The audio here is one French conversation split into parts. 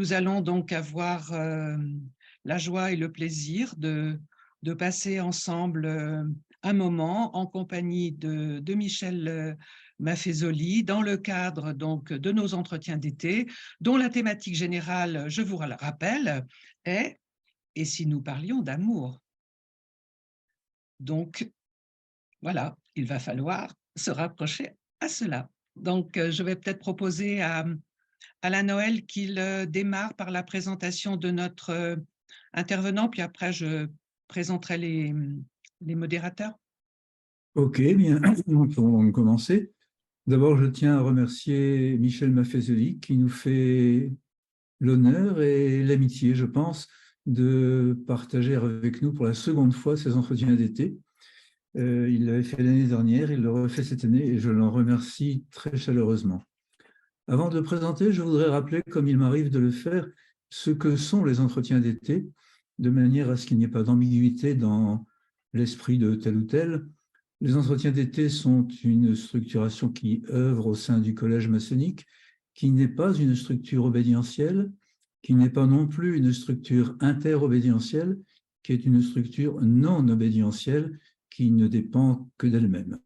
Nous allons donc avoir la joie et le plaisir de passer ensemble un moment en compagnie de Michel Maffezoli dans le cadre donc de nos entretiens d'été, dont la thématique générale, je vous le rappelle, est « Et si nous parlions d'amour ?» Donc, voilà, il va falloir se rapprocher à cela. Donc, je vais peut-être proposer à Alain Noël qu'il démarre par la présentation de notre intervenant, puis après, je présenterai les modérateurs. Ok, bien, on peut donc commencer. D'abord, je tiens à remercier Michel Maffezoli qui nous fait l'honneur et l'amitié, je pense, de partager avec nous pour la seconde fois ces entretiens d'été. Il l'avait fait l'année dernière, il le refait cette année et je l'en remercie très chaleureusement. Avant de le présenter, je voudrais rappeler, comme il m'arrive de le faire, ce que sont les entretiens d'été, de manière à ce qu'il n'y ait pas d'ambiguïté dans l'esprit de tel ou tel. Les entretiens d'été sont une structuration qui œuvre au sein du collège maçonnique, qui n'est pas une structure obédientielle, qui n'est pas non plus une structure interobédientielle, qui est une structure non obédientielle qui ne dépend que d'elle-même.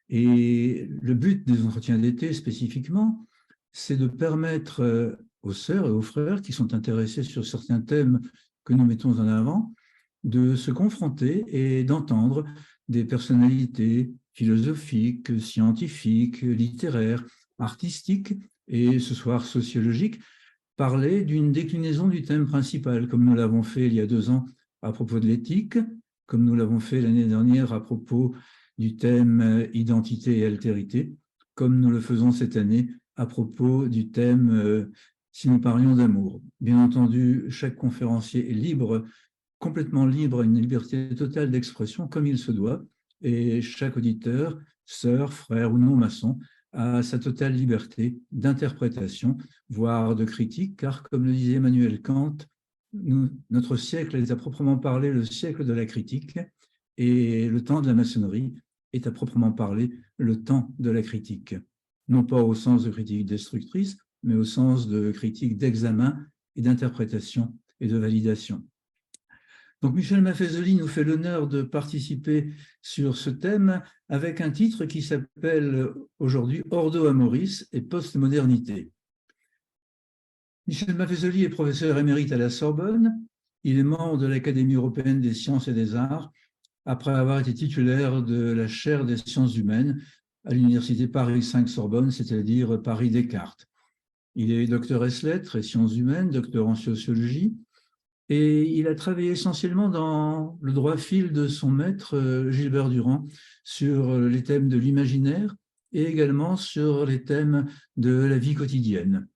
Et le but des entretiens d'été spécifiquement, c'est de permettre aux sœurs et aux frères qui sont intéressés sur certains thèmes que nous mettons en avant, de se confronter et d'entendre des personnalités philosophiques, scientifiques, littéraires, artistiques et ce soir sociologiques, parler d'une déclinaison du thème principal, comme nous l'avons fait il y a 2 ans à propos de l'éthique, comme nous l'avons fait l'année dernière à propos du thème identité et altérité, comme nous le faisons cette année à propos du thème si nous parlions d'amour. Bien entendu, chaque conférencier est libre, complètement libre, à une liberté totale d'expression comme il se doit, et chaque auditeur, sœur, frère ou non maçon, a sa totale liberté d'interprétation, voire de critique, car comme le disait Emmanuel Kant, notre siècle est à proprement parler le siècle de la critique, et le temps de la maçonnerie est à proprement parler le temps de la critique. Non pas au sens de critique destructrice, mais au sens de critique d'examen et d'interprétation et de validation. Donc Michel Maffezoli nous fait l'honneur de participer sur ce thème avec un titre qui s'appelle aujourd'hui Ordo Amoris et Postmodernité. Michel Maffezoli est professeur émérite à la Sorbonne. Il est membre de l'Académie européenne des sciences et des arts après avoir été titulaire de la chaire des sciences humaines à l'université Paris 5 Sorbonne, c'est-à-dire Paris Descartes. Il est docteur ès lettres et sciences humaines, docteur en sociologie, et il a travaillé essentiellement dans le droit fil de son maître Gilbert Durand sur les thèmes de l'imaginaire et également sur les thèmes de la vie quotidienne.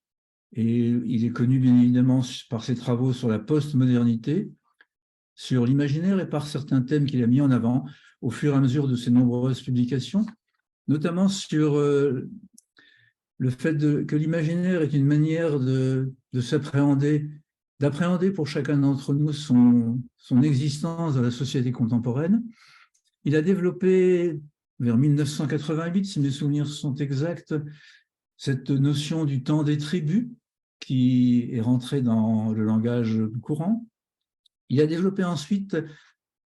Et il est connu bien évidemment par ses travaux sur la postmodernité, sur l'imaginaire et par certains thèmes qu'il a mis en avant au fur et à mesure de ses nombreuses publications, notamment sur le fait que l'imaginaire est une manière de s'appréhender, d'appréhender pour chacun d'entre nous son existence dans la société contemporaine. Il a développé vers 1988, si mes souvenirs sont exacts, cette notion du temps des tribus qui est rentrée dans le langage courant. Il a développé ensuite,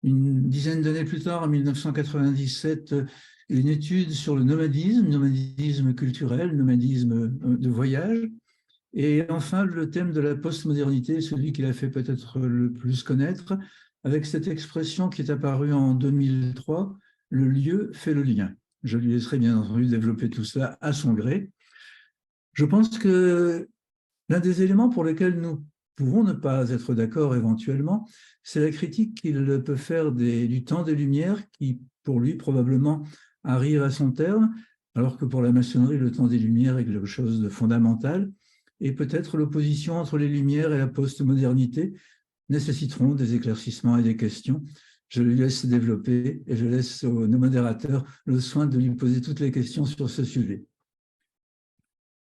une dizaine d'années plus tard, en 1997, une étude sur le nomadisme culturel, nomadisme de voyage. Et enfin, le thème de la postmodernité, celui qu'il a fait peut-être le plus connaître, avec cette expression qui est apparue en 2003, le lieu fait le lien. Je lui laisserai bien entendu développer tout cela à son gré. Je pense que l'un des éléments pour lesquels nous pouvons ne pas être d'accord éventuellement, c'est la critique qu'il peut faire du temps des Lumières, qui pour lui probablement arrive à son terme, alors que pour la maçonnerie, le temps des Lumières est quelque chose de fondamental, et peut-être l'opposition entre les Lumières et la postmodernité nécessiteront des éclaircissements et des questions. Je lui laisse développer et je laisse nos modérateurs le soin de lui poser toutes les questions sur ce sujet.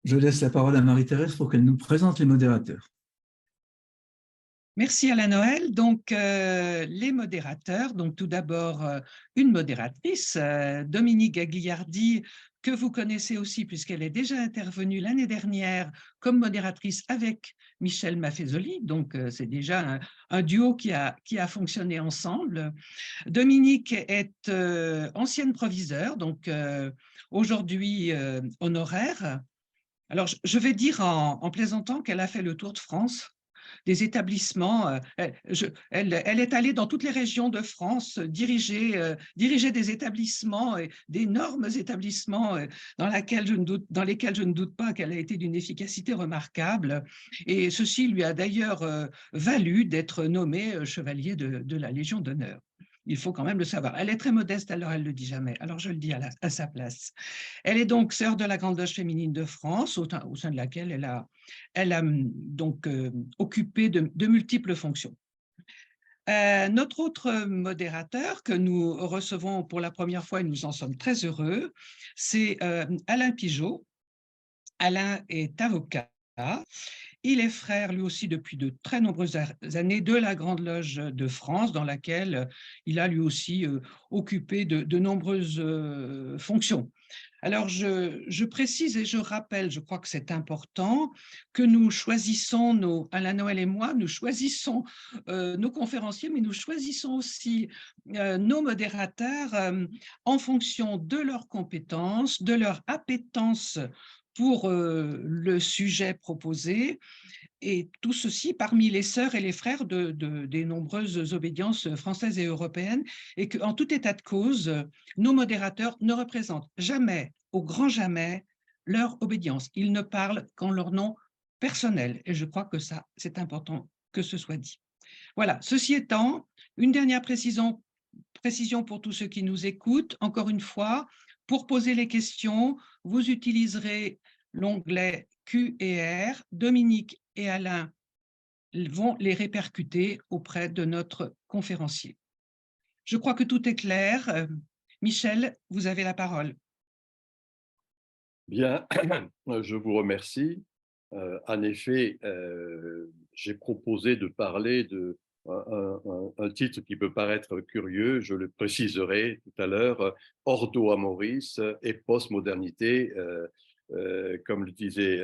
Je laisse la parole à Marie-Thérèse pour qu'elle nous présente les modérateurs. Merci Alain Noël. Donc, les modérateurs, donc tout d'abord une modératrice, Dominique Gagliardi, que vous connaissez aussi puisqu'elle est déjà intervenue l'année dernière comme modératrice avec Michel Maffezoli. Donc, c'est déjà un duo qui a fonctionné ensemble. Dominique est ancienne proviseure, donc aujourd'hui honoraire. Alors, je vais dire en plaisantant qu'elle a fait le tour de France des établissements. Elle est allée dans toutes les régions de France, diriger des établissements, d'énormes établissements dans lesquels je ne doute pas qu'elle a été d'une efficacité remarquable. Et ceci lui a d'ailleurs valu d'être nommée chevalier de la Légion d'honneur. Il faut quand même le savoir. Elle est très modeste, alors elle ne le dit jamais. Alors je le dis à sa place. Elle est donc sœur de la Grande Loge féminine de France, au sein de laquelle elle a donc occupé de multiples fonctions. Notre autre modérateur que nous recevons pour la première fois, et nous en sommes très heureux, c'est Alain Pigeot. Alain est avocat. Il est frère, lui aussi, depuis de très nombreuses années de la Grande Loge de France, dans laquelle il a lui aussi occupé de nombreuses fonctions. Alors, je précise et je rappelle, je crois que c'est important, que nous choisissons, Alain Noël et moi, nous choisissons nos conférenciers, mais nous choisissons aussi nos modérateurs en fonction de leurs compétences, de leur appétence pour le sujet proposé, et tout ceci parmi les sœurs et les frères des nombreuses obédiences françaises et européennes, et qu'en tout état de cause, nos modérateurs ne représentent jamais, au grand jamais, leur obédience. Ils ne parlent qu'en leur nom personnel, et je crois que ça, c'est important que ce soit dit. Voilà, ceci étant, une dernière précision pour tous ceux qui nous écoutent. Encore une fois, pour poser les questions, vous utiliserez l'onglet Q et R. Dominique et Alain vont les répercuter auprès de notre conférencier. Je crois que tout est clair. Michel, vous avez la parole. Bien, je vous remercie. En effet, j'ai proposé de parler de un titre qui peut paraître curieux, je le préciserai tout à l'heure, Ordo Amoris et postmodernité. Comme le disait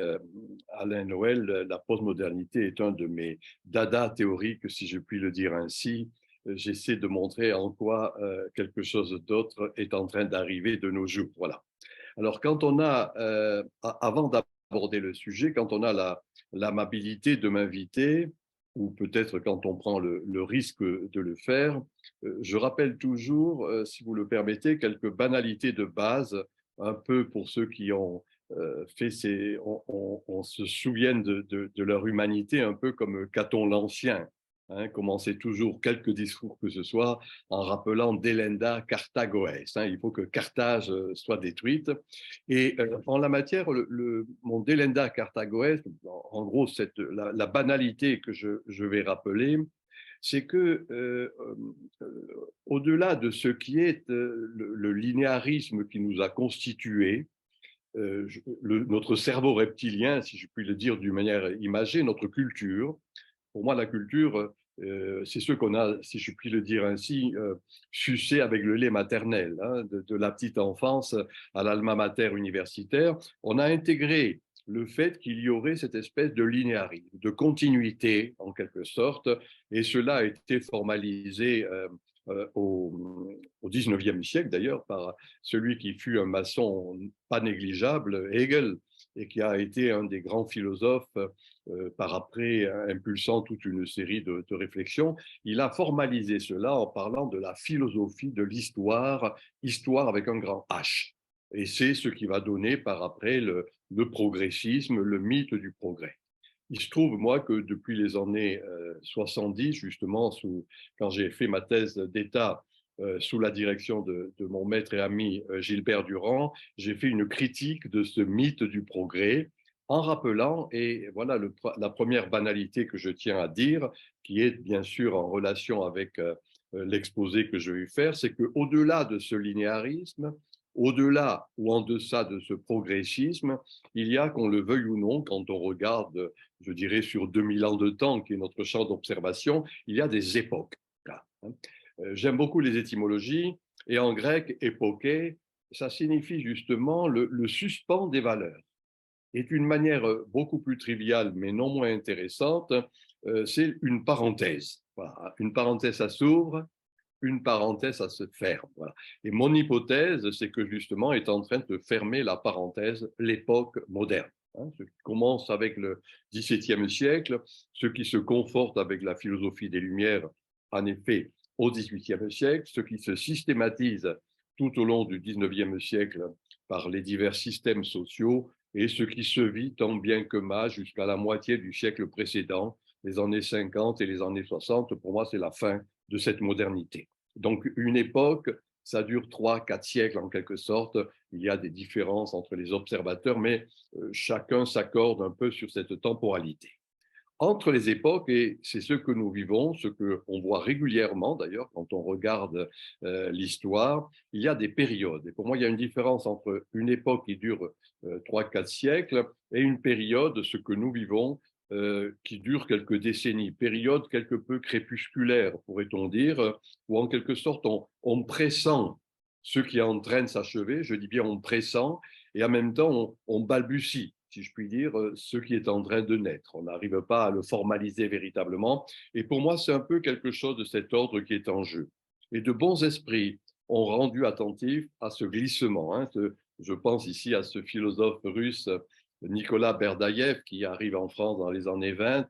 Alain Noël, la postmodernité est un de mes dadas théoriques, si je puis le dire ainsi. J'essaie de montrer en quoi quelque chose d'autre est en train d'arriver de nos jours. Voilà. Alors, quand on a, avant d'aborder le sujet, quand on a l'amabilité de m'inviter, ou peut-être quand on prend le risque de le faire, je rappelle toujours, si vous le permettez, quelques banalités de base, un peu pour ceux qui ont fait on se souvienne de leur humanité, un peu comme Caton l'Ancien. Hein, commencer toujours quelque discours que ce soit en rappelant Delenda Carthagoès. Hein, il faut que Carthage soit détruite. Et en la matière, mon Delenda Carthagoès, en gros, la banalité que je vais rappeler, c'est que au-delà de ce qui est le linéarisme qui nous a constitués, notre cerveau reptilien, si je puis le dire d'une manière imagée, notre culture. Pour moi, la culture, c'est ce qu'on a, si je puis le dire ainsi, sucé avec le lait maternel, hein, de la petite enfance à l'alma mater universitaire. On a intégré le fait qu'il y aurait cette espèce de linéarisme, de continuité en quelque sorte, et cela a été formalisé au 19e siècle d'ailleurs par celui qui fut un maçon pas négligeable, Hegel, et qui a été un des grands philosophes par après impulsant toute une série de réflexions. Il a formalisé cela en parlant de la philosophie de l'histoire, histoire avec un grand H. Et c'est ce qui va donner par après le progressisme, le mythe du progrès. Il se trouve, moi, que depuis les années 70, justement, quand j'ai fait ma thèse d'État sous la direction de mon maître et ami Gilbert Durand, j'ai fait une critique de ce mythe du progrès en rappelant, et voilà la première banalité que je tiens à dire, qui est bien sûr en relation avec l'exposé que je vais faire, c'est qu'au-delà de ce linéarisme, au-delà ou en deçà de ce progressisme, il y a, qu'on le veuille ou non, quand on regarde, je dirais, sur 2000 ans de temps, qui est notre champ d'observation, il y a des époques. J'aime beaucoup les étymologies, et en grec, époké, ça signifie justement le suspens des valeurs. Est une manière beaucoup plus triviale, mais non moins intéressante, c'est une parenthèse. Voilà. Une parenthèse, ça s'ouvre, une parenthèse, ça se ferme. Voilà. Et mon hypothèse, c'est que justement, est en train de fermer la parenthèse, l'époque moderne. Ce qui commence avec le XVIIe siècle, ce qui se conforte avec la philosophie des Lumières, en effet, au XVIIIe siècle, ce qui se systématise tout au long du XIXe siècle par les divers systèmes sociaux, et ce qui se vit tant bien que mal jusqu'à la moitié du siècle précédent, les années 50 et les années 60. Pour moi, c'est la fin de cette modernité. Donc, une époque, ça dure 3-4 siècles en quelque sorte. Il y a des différences entre les observateurs, mais chacun s'accorde un peu sur cette temporalité. Entre les époques, et c'est ce que nous vivons, ce qu'on voit régulièrement d'ailleurs quand on regarde l'histoire, il y a des périodes. Et pour moi, il y a une différence entre une époque qui dure 3-4 siècles et une période, ce que nous vivons, qui dure quelques décennies. Période quelque peu crépusculaire, pourrait-on dire, où en quelque sorte on pressent ce qui est en train de s'achever, je dis bien on pressent, et en même temps on balbutie, si je puis dire, ce qui est en train de naître. On n'arrive pas à le formaliser véritablement. Et pour moi, c'est un peu quelque chose de cet ordre qui est en jeu. Et de bons esprits ont rendu attentifs à ce glissement. Je pense ici à ce philosophe russe, Nicolas Berdaïev, qui arrive en France dans les années 20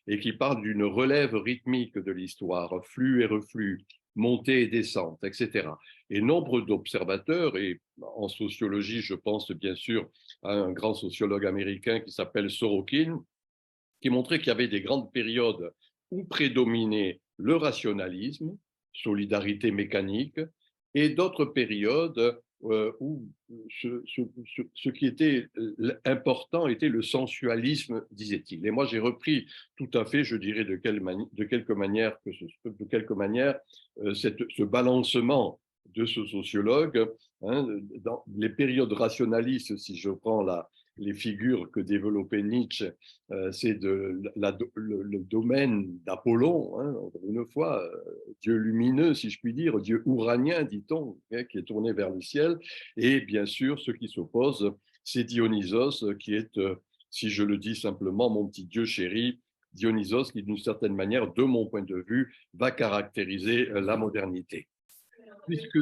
et qui parle d'une relève rythmique de l'histoire, flux et reflux, montée et descente, etc. Et nombre d'observateurs, et en sociologie, je pense bien sûr à un grand sociologue américain qui s'appelle Sorokin, qui montrait qu'il y avait des grandes périodes où prédominait le rationalisme, solidarité mécanique, et d'autres périodes où ce qui était important était le sensualisme, disait-il. Et moi, j'ai repris tout à fait, je dirais, de quelque manière, ce balancement de ce sociologue. Dans les périodes rationalistes, si je prends les figures que développait Nietzsche, c'est le domaine d'Apollon, encore une fois, Dieu lumineux, si je puis dire, Dieu ouranien, dit-on, qui est tourné vers le ciel. Et bien sûr, ce qui s'oppose, c'est Dionysos, qui est, si je le dis simplement, mon petit Dieu chéri, Dionysos, qui d'une certaine manière, de mon point de vue, va caractériser la modernité. Puisque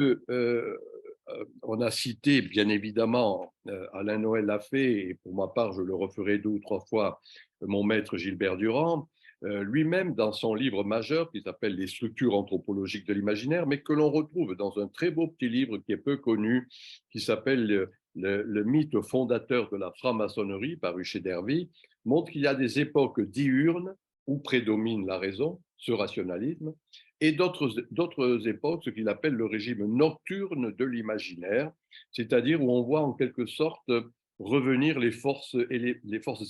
on a cité, bien évidemment, Alain Noël l'a fait, et pour ma part, je le referai 2 ou 3 fois, mon maître Gilbert Durand, lui-même dans son livre majeur qui s'appelle Les structures anthropologiques de l'imaginaire, mais que l'on retrouve dans un très beau petit livre qui est peu connu, qui s'appelle le mythe fondateur de la franc-maçonnerie, paru chez Dervy, montre qu'il y a des époques diurnes où prédomine la raison, ce rationalisme, et d'autres époques, ce qu'il appelle le régime nocturne de l'imaginaire, c'est-à-dire où on voit en quelque sorte revenir les forces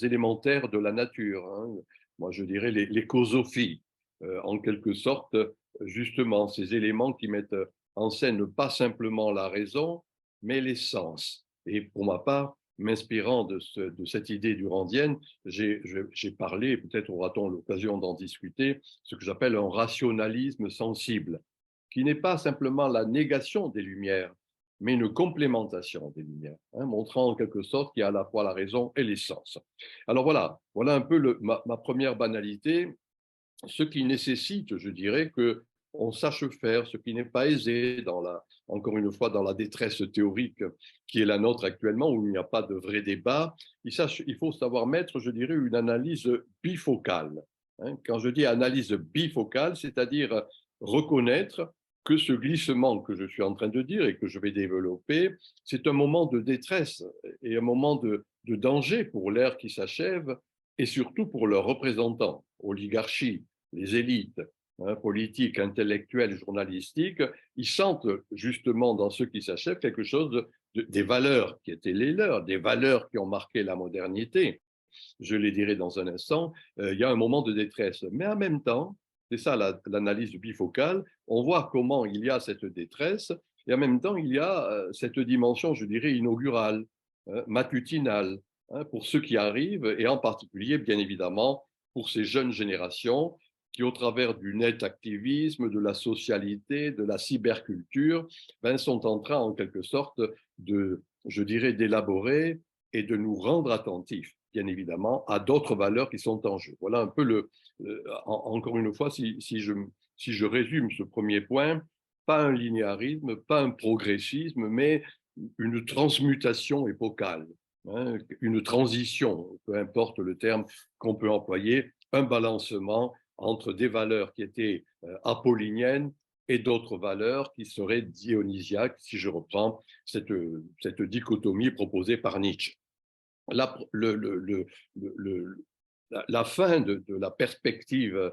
élémentaires de la nature. Moi, je dirais les cosophies, en quelque sorte, justement, ces éléments qui mettent en scène pas simplement la raison, mais les sens. Et pour ma part, m'inspirant de cette idée durandienne, j'ai parlé, peut-être aura-t-on l'occasion d'en discuter, ce que j'appelle un rationalisme sensible, qui n'est pas simplement la négation des Lumières, mais une complémentation des Lumières, montrant en quelque sorte qu'il y a à la fois la raison et les sens. Alors voilà un peu ma première banalité, ce qui nécessite, je dirais, qu'on sache faire, ce qui n'est pas aisé encore une fois, dans la détresse théorique qui est la nôtre actuellement, où il n'y a pas de vrai débat. Il faut savoir mettre, je dirais, une analyse bifocale. Quand je dis analyse bifocale, c'est-à-dire reconnaître que ce glissement que je suis en train de dire et que je vais développer, c'est un moment de détresse et un moment de danger pour l'ère qui s'achève et surtout pour leurs représentants, oligarchies, les élites politiques, intellectuelles, journalistiques, ils sentent justement dans ce qui s'achève quelque chose des valeurs qui étaient les leurs, des valeurs qui ont marqué la modernité. Je les dirai dans un instant, il y a un moment de détresse. Mais en même temps, c'est ça l'analyse bifocale, on voit comment il y a cette détresse Et en même temps, il y a cette dimension, je dirais, inaugurale, matutinale, hein, pour ceux qui arrivent, et en particulier, bien évidemment, pour ces jeunes générations qui, au travers du net-activisme, de la socialité, de la cyberculture, ben, sont en train, en quelque sorte, je dirais, d'élaborer et de nous rendre attentifs, bien évidemment, à d'autres valeurs qui sont en jeu. Voilà un peu encore une fois, si je résume ce premier point, pas un linéarisme, pas un progressisme, mais une transmutation épocale, hein, une transition, peu importe le terme qu'on peut employer, un balancement entre des valeurs qui étaient apolliniennes et d'autres valeurs qui seraient dionysiaques, si je reprends cette dichotomie proposée par Nietzsche. La, la fin de la perspective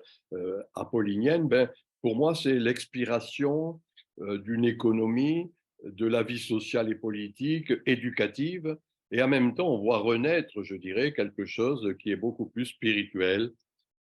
apollinienne, ben, pour moi, c'est l'expiration d'une économie, de la vie sociale et politique, éducative, et en même temps, on voit renaître, je dirais, quelque chose qui est beaucoup plus spirituel,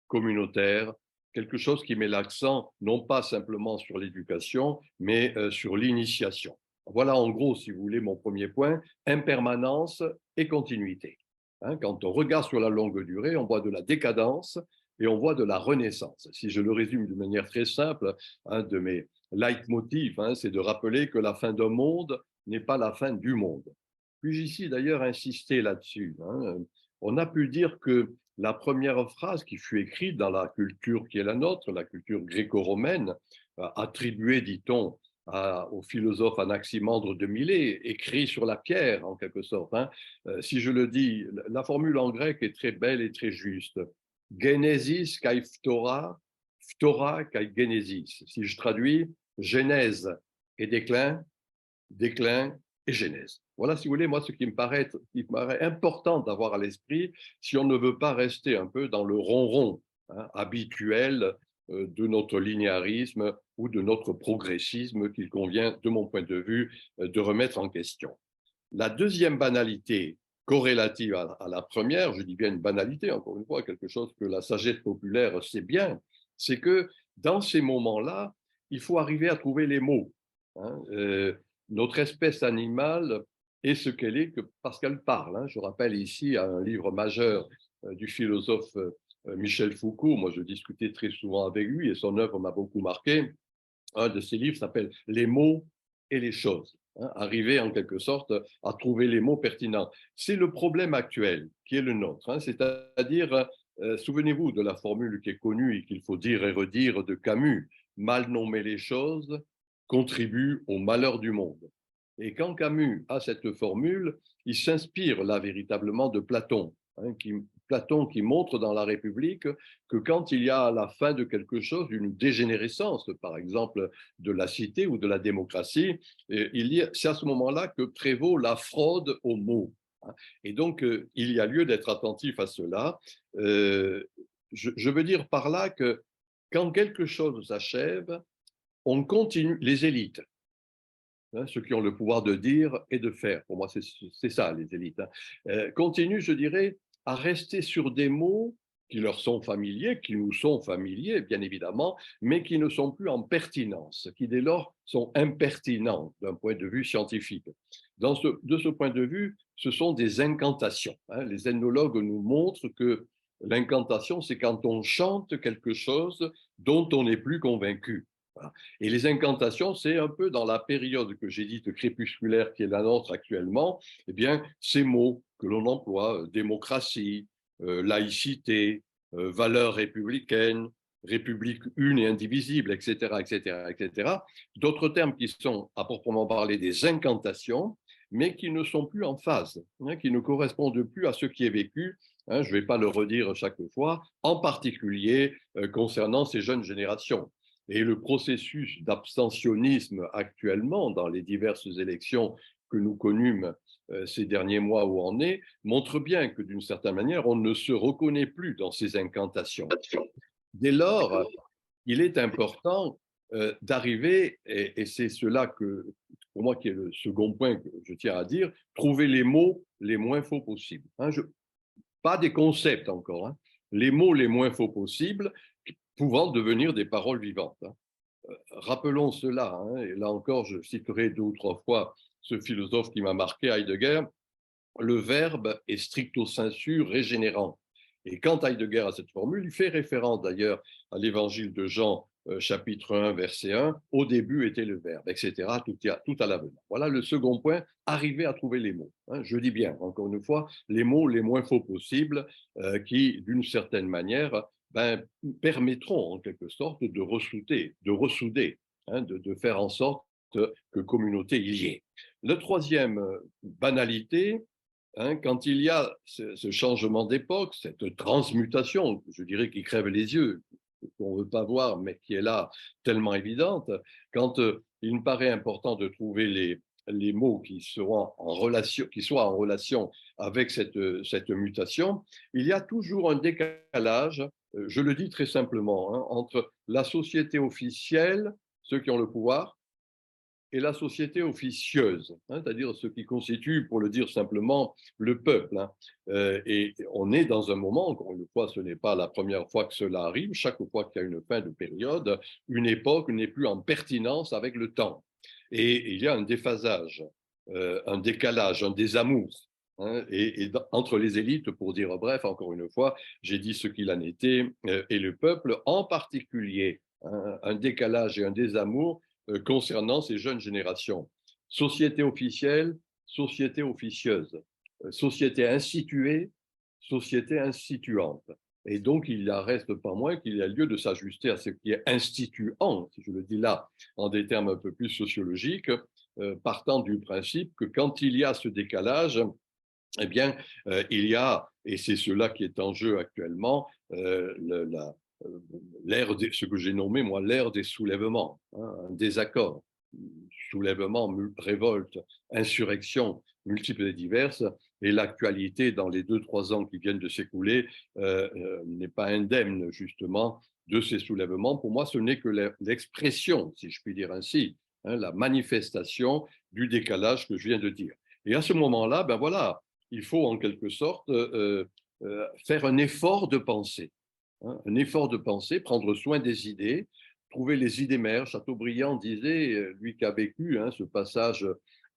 communautaire, quelque chose qui met l'accent non pas simplement sur l'éducation, mais sur l'initiation. Voilà en gros, si vous voulez, mon premier point, impermanence et continuité. Hein, quand on regarde sur la longue durée, on voit de la décadence et on voit de la renaissance. Si je le résume de manière très simple, un de mes leitmotifs, hein, c'est de rappeler que la fin d'un monde n'est pas la fin du monde. Puis-je ici d'ailleurs insister là-dessus, hein, on a pu dire que la première phrase qui fut écrite dans la culture qui est la nôtre, la culture gréco-romaine, attribuée, dit-on, au philosophe Anaximandre de Milet, écrit sur la pierre en quelque sorte. Hein. Si je le dis, la formule en grec est très belle et très juste. Genesis kai phtora, phtora kai genesis. Si je traduis, genèse et déclin, déclin et genèse. Voilà, si vous voulez, moi, ce qui me paraît important d'avoir à l'esprit, si on ne veut pas rester un peu dans le ronron, hein, habituel de notre linéarisme ou de notre progressisme qu'il convient, de mon point de vue, de remettre en question. La deuxième banalité corrélative à la première, je dis bien une banalité, encore une fois, quelque chose que la sagesse populaire sait bien, c'est que dans ces moments-là, il faut arriver à trouver les mots. Hein. Notre espèce animale est ce qu'elle est parce qu'elle parle. Hein. Je rappelle ici un livre majeur du philosophe Michel Foucault. Moi, je discutais très souvent avec lui et son œuvre m'a beaucoup marqué. Un de ses livres s'appelle Les mots et les choses. Hein, arriver en quelque sorte à trouver les mots pertinents. C'est le problème actuel qui est le nôtre. Hein, c'est-à-dire, souvenez-vous de la formule qui est connue et qu'il faut dire et redire de Camus, mal nommer les choses contribue au malheur du monde. Et quand Camus a cette formule, il s'inspire là véritablement de Platon, hein, Platon qui montre dans la République que quand il y a à la fin de quelque chose une dégénérescence, par exemple de la cité ou de la démocratie, c'est à ce moment-là que prévaut la fraude aux mots. Et donc, il y a lieu d'être attentif à cela. Je veux dire par là que quand quelque chose s'achève, on continue, les élites, hein, ceux qui ont le pouvoir de dire et de faire, pour moi c'est ça les élites, hein, continuent, je dirais, à rester sur des mots qui leur sont familiers, qui nous sont familiers, bien évidemment, mais qui ne sont plus en pertinence, qui dès lors sont impertinents d'un point de vue scientifique. De ce point de vue, ce sont des incantations. Hein. Les ethnologues nous montrent que l'incantation, c'est quand on chante quelque chose dont on n'est plus convaincu. Et les incantations, c'est un peu dans la période que j'ai dite crépusculaire qui est la nôtre actuellement, eh bien, ces mots que l'on emploie, démocratie, laïcité, valeurs républicaines, république une et indivisible, etc., etc., etc. D'autres termes qui sont, à proprement parler, des incantations, mais qui ne sont plus en phase, hein, qui ne correspondent plus à ce qui est vécu. Hein, je ne vais pas le redire chaque fois, en particulier concernant ces jeunes générations. Et le processus d'abstentionnisme actuellement dans les diverses élections que nous connûmes ces derniers mois où on est, montre bien que d'une certaine manière, on ne se reconnaît plus dans ces incantations. Dès lors, il est important d'arriver, et c'est cela que, pour moi, qui est le second point que je tiens à dire, trouver les mots les moins faux possibles. Hein, pas des concepts encore, hein, les mots les moins faux possibles, pouvant devenir des paroles vivantes. Hein. Rappelons cela, hein, et là encore, je citerai 2 ou 3 fois ce philosophe qui m'a marqué, Heidegger, le verbe est stricto sensu régénérant. Et quand Heidegger a cette formule, il fait référence d'ailleurs à l'évangile de Jean, chapitre 1, verset 1, au début était le verbe, etc., tout à l'avenant. Voilà le second point, arriver à trouver les mots. Hein, je dis bien, encore une fois, les mots les moins faux possibles, qui, d'une certaine manière, permettront en quelque sorte de ressouder, hein, de faire en sorte que communauté il y ait. La troisième banalité, hein, quand il y a ce changement d'époque, cette transmutation, je dirais, qui crève les yeux, qu'on ne veut pas voir, mais qui est là tellement évidente, quand il me paraît important de trouver les mots qui soient en relation avec cette mutation, il y a toujours un décalage, je le dis très simplement, hein, entre la société officielle, ceux qui ont le pouvoir, et la société officieuse, hein, c'est-à-dire ce qui constitue, pour le dire simplement, le peuple. Hein. Et on est dans un moment, encore une fois, ce n'est pas la première fois que cela arrive, chaque fois qu'il y a une fin de période, une époque n'est plus en pertinence avec le temps. Et il y a un déphasage, un décalage, un désamour. Hein, entre les élites, pour dire bref, encore une fois, j'ai dit ce qu'il en était, et le peuple, en particulier, hein, un décalage et un désamour concernant ces jeunes générations. Société officielle, société officieuse, société instituée, société instituante. Et donc, il en reste pas moins qu'il y a lieu de s'ajuster à ce qui est instituant, si je le dis là en des termes un peu plus sociologiques, partant du principe que quand il y a ce décalage, eh bien, il y a, et c'est cela qui est en jeu actuellement, ce que j'ai nommé, moi, l'ère des soulèvements, hein, un désaccord, soulèvement, révolte, insurrection, multiples et diverses, et l'actualité dans les 2-3 ans qui viennent de s'écouler n'est pas indemne, justement, de ces soulèvements. Pour moi, ce n'est que l'expression, si je puis dire ainsi, hein, la manifestation du décalage que je viens de dire. Et à ce moment-là, ben voilà, il faut en quelque sorte faire un effort de pensée. Hein, un effort de pensée, prendre soin des idées, trouver les idées mères. Chateaubriand disait, lui qui a vécu hein, ce passage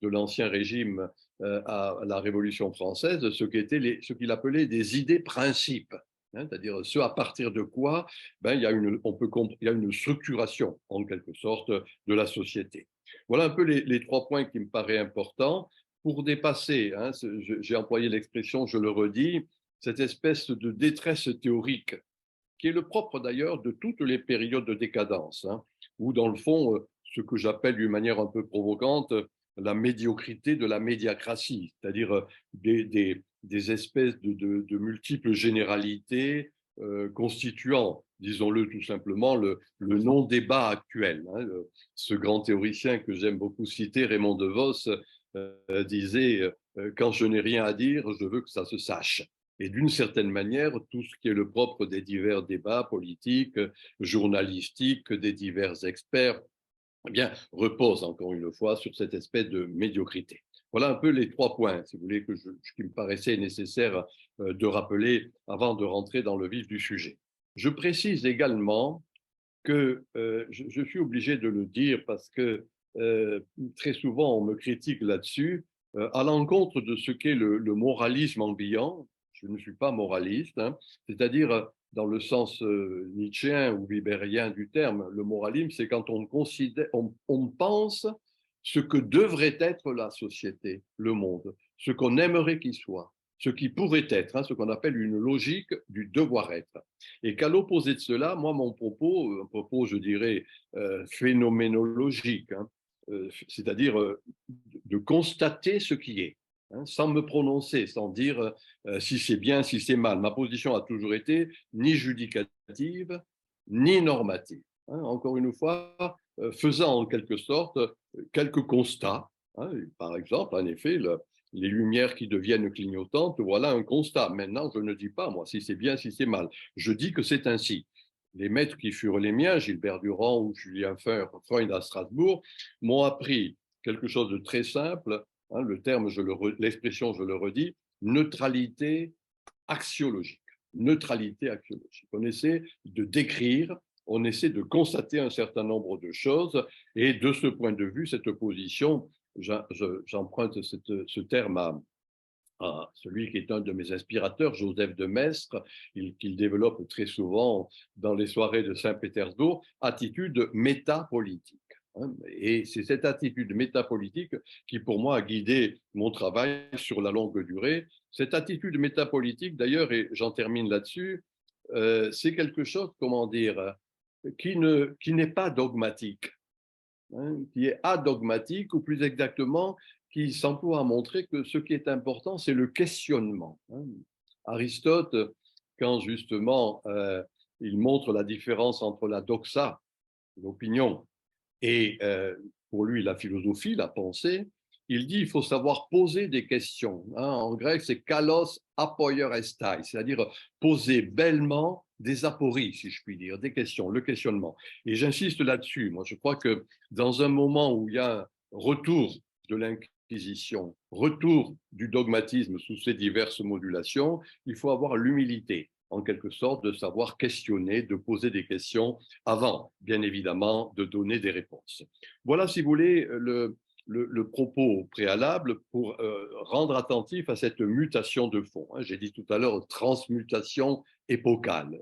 de l'Ancien Régime à la Révolution française, ce qu'il appelait des idées principes. Hein, c'est-à-dire ce à partir de quoi il y a une structuration, en quelque sorte, de la société. Voilà un peu les 3 points qui me paraissent importants pour dépasser, hein, j'ai employé l'expression, je le redis, cette espèce de détresse théorique qui est le propre d'ailleurs de toutes les périodes de décadence, hein, où dans le fond, ce que j'appelle d'une manière un peu provocante, la médiocrité de la médiacratie, c'est-à-dire des espèces de multiples généralités constituant, disons-le tout simplement, le non-débat actuel. Hein. Ce grand théoricien que j'aime beaucoup citer, Raymond DeVos, disait quand je n'ai rien à dire, je veux que ça se sache. Et d'une certaine manière, tout ce qui est le propre des divers débats politiques, journalistiques, des divers experts, eh bien, repose encore une fois sur cette espèce de médiocrité. Voilà un peu les 3 points, si vous voulez, qui me paraissaient nécessaires de rappeler avant de rentrer dans le vif du sujet. Je précise également que je suis obligé de le dire parce que très souvent on me critique là-dessus, à l'encontre de ce qu'est le moralisme ambiant. Je ne suis pas moraliste, hein, c'est-à-dire dans le sens nietzschéen ou webérien du terme, le moralisme, c'est quand on pense ce que devrait être la société, le monde, ce qu'on aimerait qu'il soit, ce qui pourrait être, hein, ce qu'on appelle une logique du devoir-être. Et qu'à l'opposé de cela, moi, mon propos, un propos, je dirais, phénoménologique, hein, c'est-à-dire de constater ce qui est, hein, sans me prononcer, sans dire si c'est bien, si c'est mal. Ma position a toujours été ni judicative, ni normative. Hein, encore une fois, faisant en quelque sorte quelques constats. Hein, par exemple, en effet, les lumières qui deviennent clignotantes, voilà un constat. Maintenant, je ne dis pas, moi, si c'est bien, si c'est mal. Je dis que c'est ainsi. Les maîtres qui furent les miens, Gilbert Durand ou Julien Freund à Strasbourg, m'ont appris quelque chose de très simple, hein, l'expression, je le redis, neutralité axiologique. Neutralité axiologique. On essaie de décrire on essaie de constater un certain nombre de choses. Et de ce point de vue, cette opposition, j'emprunte ce terme à celui qui est un de mes inspirateurs, Joseph de Maistre, qu'il développe très souvent dans les soirées de Saint-Pétersbourg, attitude métapolitique. Et c'est cette attitude métapolitique qui, pour moi, a guidé mon travail sur la longue durée. Cette attitude métapolitique, d'ailleurs, et j'en termine là-dessus, c'est quelque chose, comment dire, qui n'est pas dogmatique, qui est adogmatique, ou plus exactement, qui s'emploie à montrer que ce qui est important, c'est le questionnement. Aristote, quand justement il montre la différence entre la doxa, l'opinion, et pour lui la philosophie, la pensée, il dit il faut savoir poser des questions. En grec, c'est kalos apoierestai, c'est-à-dire poser bellement des apories, si je puis dire, des questions, le questionnement. Et j'insiste là-dessus. Moi, je crois que dans un moment où il y a un retour de l'Inquisition, retour du dogmatisme sous ses diverses modulations, il faut avoir l'humilité, en quelque sorte, de savoir questionner, de poser des questions avant, bien évidemment, de donner des réponses. Voilà, si vous voulez, le propos préalable pour rendre attentif à cette mutation de fond. J'ai dit tout à l'heure transmutation épocale,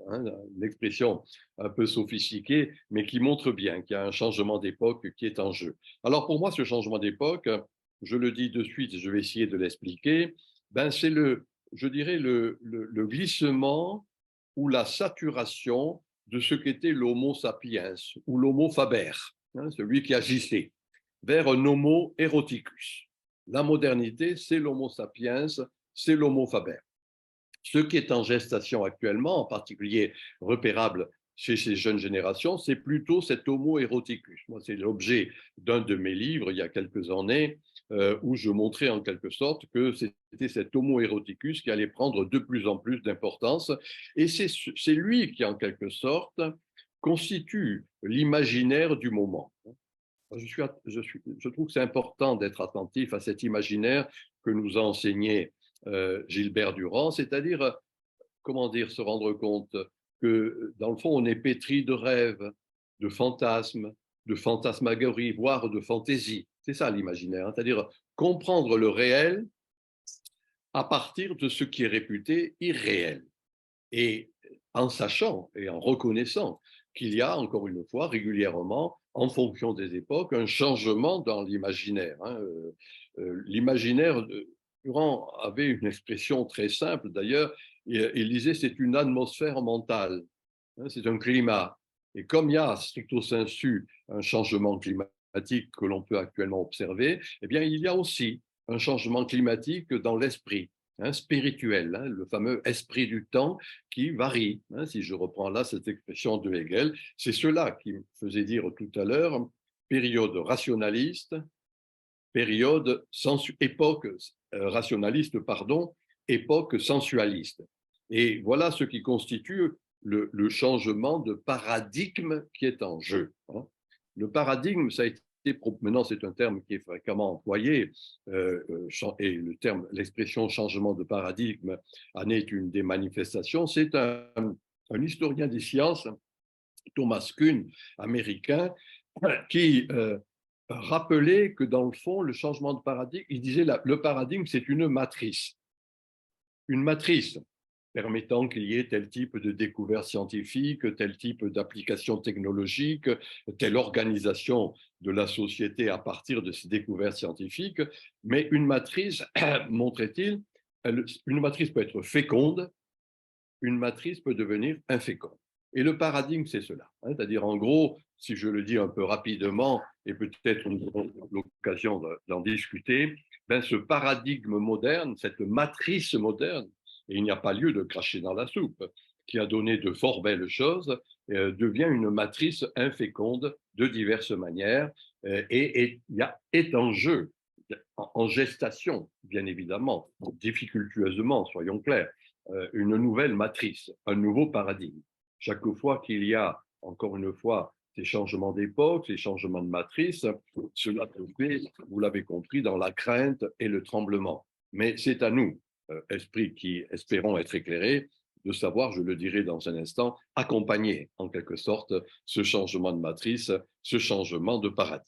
une expression un peu sophistiquée, mais qui montre bien qu'il y a un changement d'époque qui est en jeu. Alors pour moi, ce changement d'époque, je le dis de suite, je vais essayer de l'expliquer, c'est je dirais, le glissement ou la saturation de ce qu'était l'homo sapiens ou l'homo faber, celui qui agissait, vers un homo eroticus. La modernité, c'est l'homo sapiens, c'est l'homo faber. Ce qui est en gestation actuellement, en particulier repérable chez ces jeunes générations, c'est plutôt cet homo eroticus. Moi, c'est l'objet d'un de mes livres, il y a quelques années, où je montrais en quelque sorte que c'était cet homo eroticus qui allait prendre de plus en plus d'importance. Et c'est lui qui, en quelque sorte, constitue l'imaginaire du moment. Je trouve que c'est important d'être attentif à cet imaginaire que nous a enseigné Gilbert Durand, c'est-à-dire, comment dire, se rendre compte que, dans le fond, on est pétri de rêves, de fantasmes, de fantasmagories, voire de fantaisies. C'est ça l'imaginaire, c'est-à-dire comprendre le réel à partir de ce qui est réputé irréel. Et en sachant et en reconnaissant qu'il y a, encore une fois, régulièrement, en fonction des époques, un changement dans l'imaginaire. L'imaginaire, Durand avait une expression très simple, d'ailleurs, il disait c'est une atmosphère mentale, c'est un climat. Et comme il y a, stricto sensu, un changement climatique que l'on peut actuellement observer, eh bien, il y a aussi un changement climatique dans l'esprit. Spirituel, le fameux esprit du temps qui varie. Si je reprends là cette expression de Hegel, c'est cela qui me faisait dire tout à l'heure, période rationaliste, époque rationaliste, époque sensualiste. Et voilà ce qui constitue le changement de paradigme qui est en jeu. Le paradigme, ça a été maintenant, c'est un terme qui est fréquemment employé, et l'expression changement de paradigme en est une des manifestations. C'est un historien des sciences, Thomas Kuhn, américain, qui rappelait que dans le fond, le changement de paradigme, il disait le paradigme, c'est une matrice. Une matrice permettant qu'il y ait tel type de découverte scientifique, tel type d'application technologique, telle organisation de la société à partir de ces découvertes scientifiques. Mais une matrice, montrait-il, une matrice peut être féconde, une matrice peut devenir inféconde. Et le paradigme, c'est cela. C'est-à-dire, en gros, si je le dis un peu rapidement, et peut-être nous aurons l'occasion d'en discuter, ce paradigme moderne, cette matrice moderne, et il n'y a pas lieu de cracher dans la soupe, qui a donné de fort belles choses, devient une matrice inféconde de diverses manières, et est en jeu, en gestation, bien évidemment, difficultueusement, soyons clairs, une nouvelle matrice, un nouveau paradigme. Chaque fois qu'il y a, encore une fois, ces changements d'époque, ces changements de matrice, cela se fait, vous l'avez compris, dans la crainte et le tremblement. Mais c'est à nous, esprits qui espérons être éclairés, de savoir, je le dirai dans un instant, accompagner en quelque sorte ce changement de matrice, ce changement de paradigme.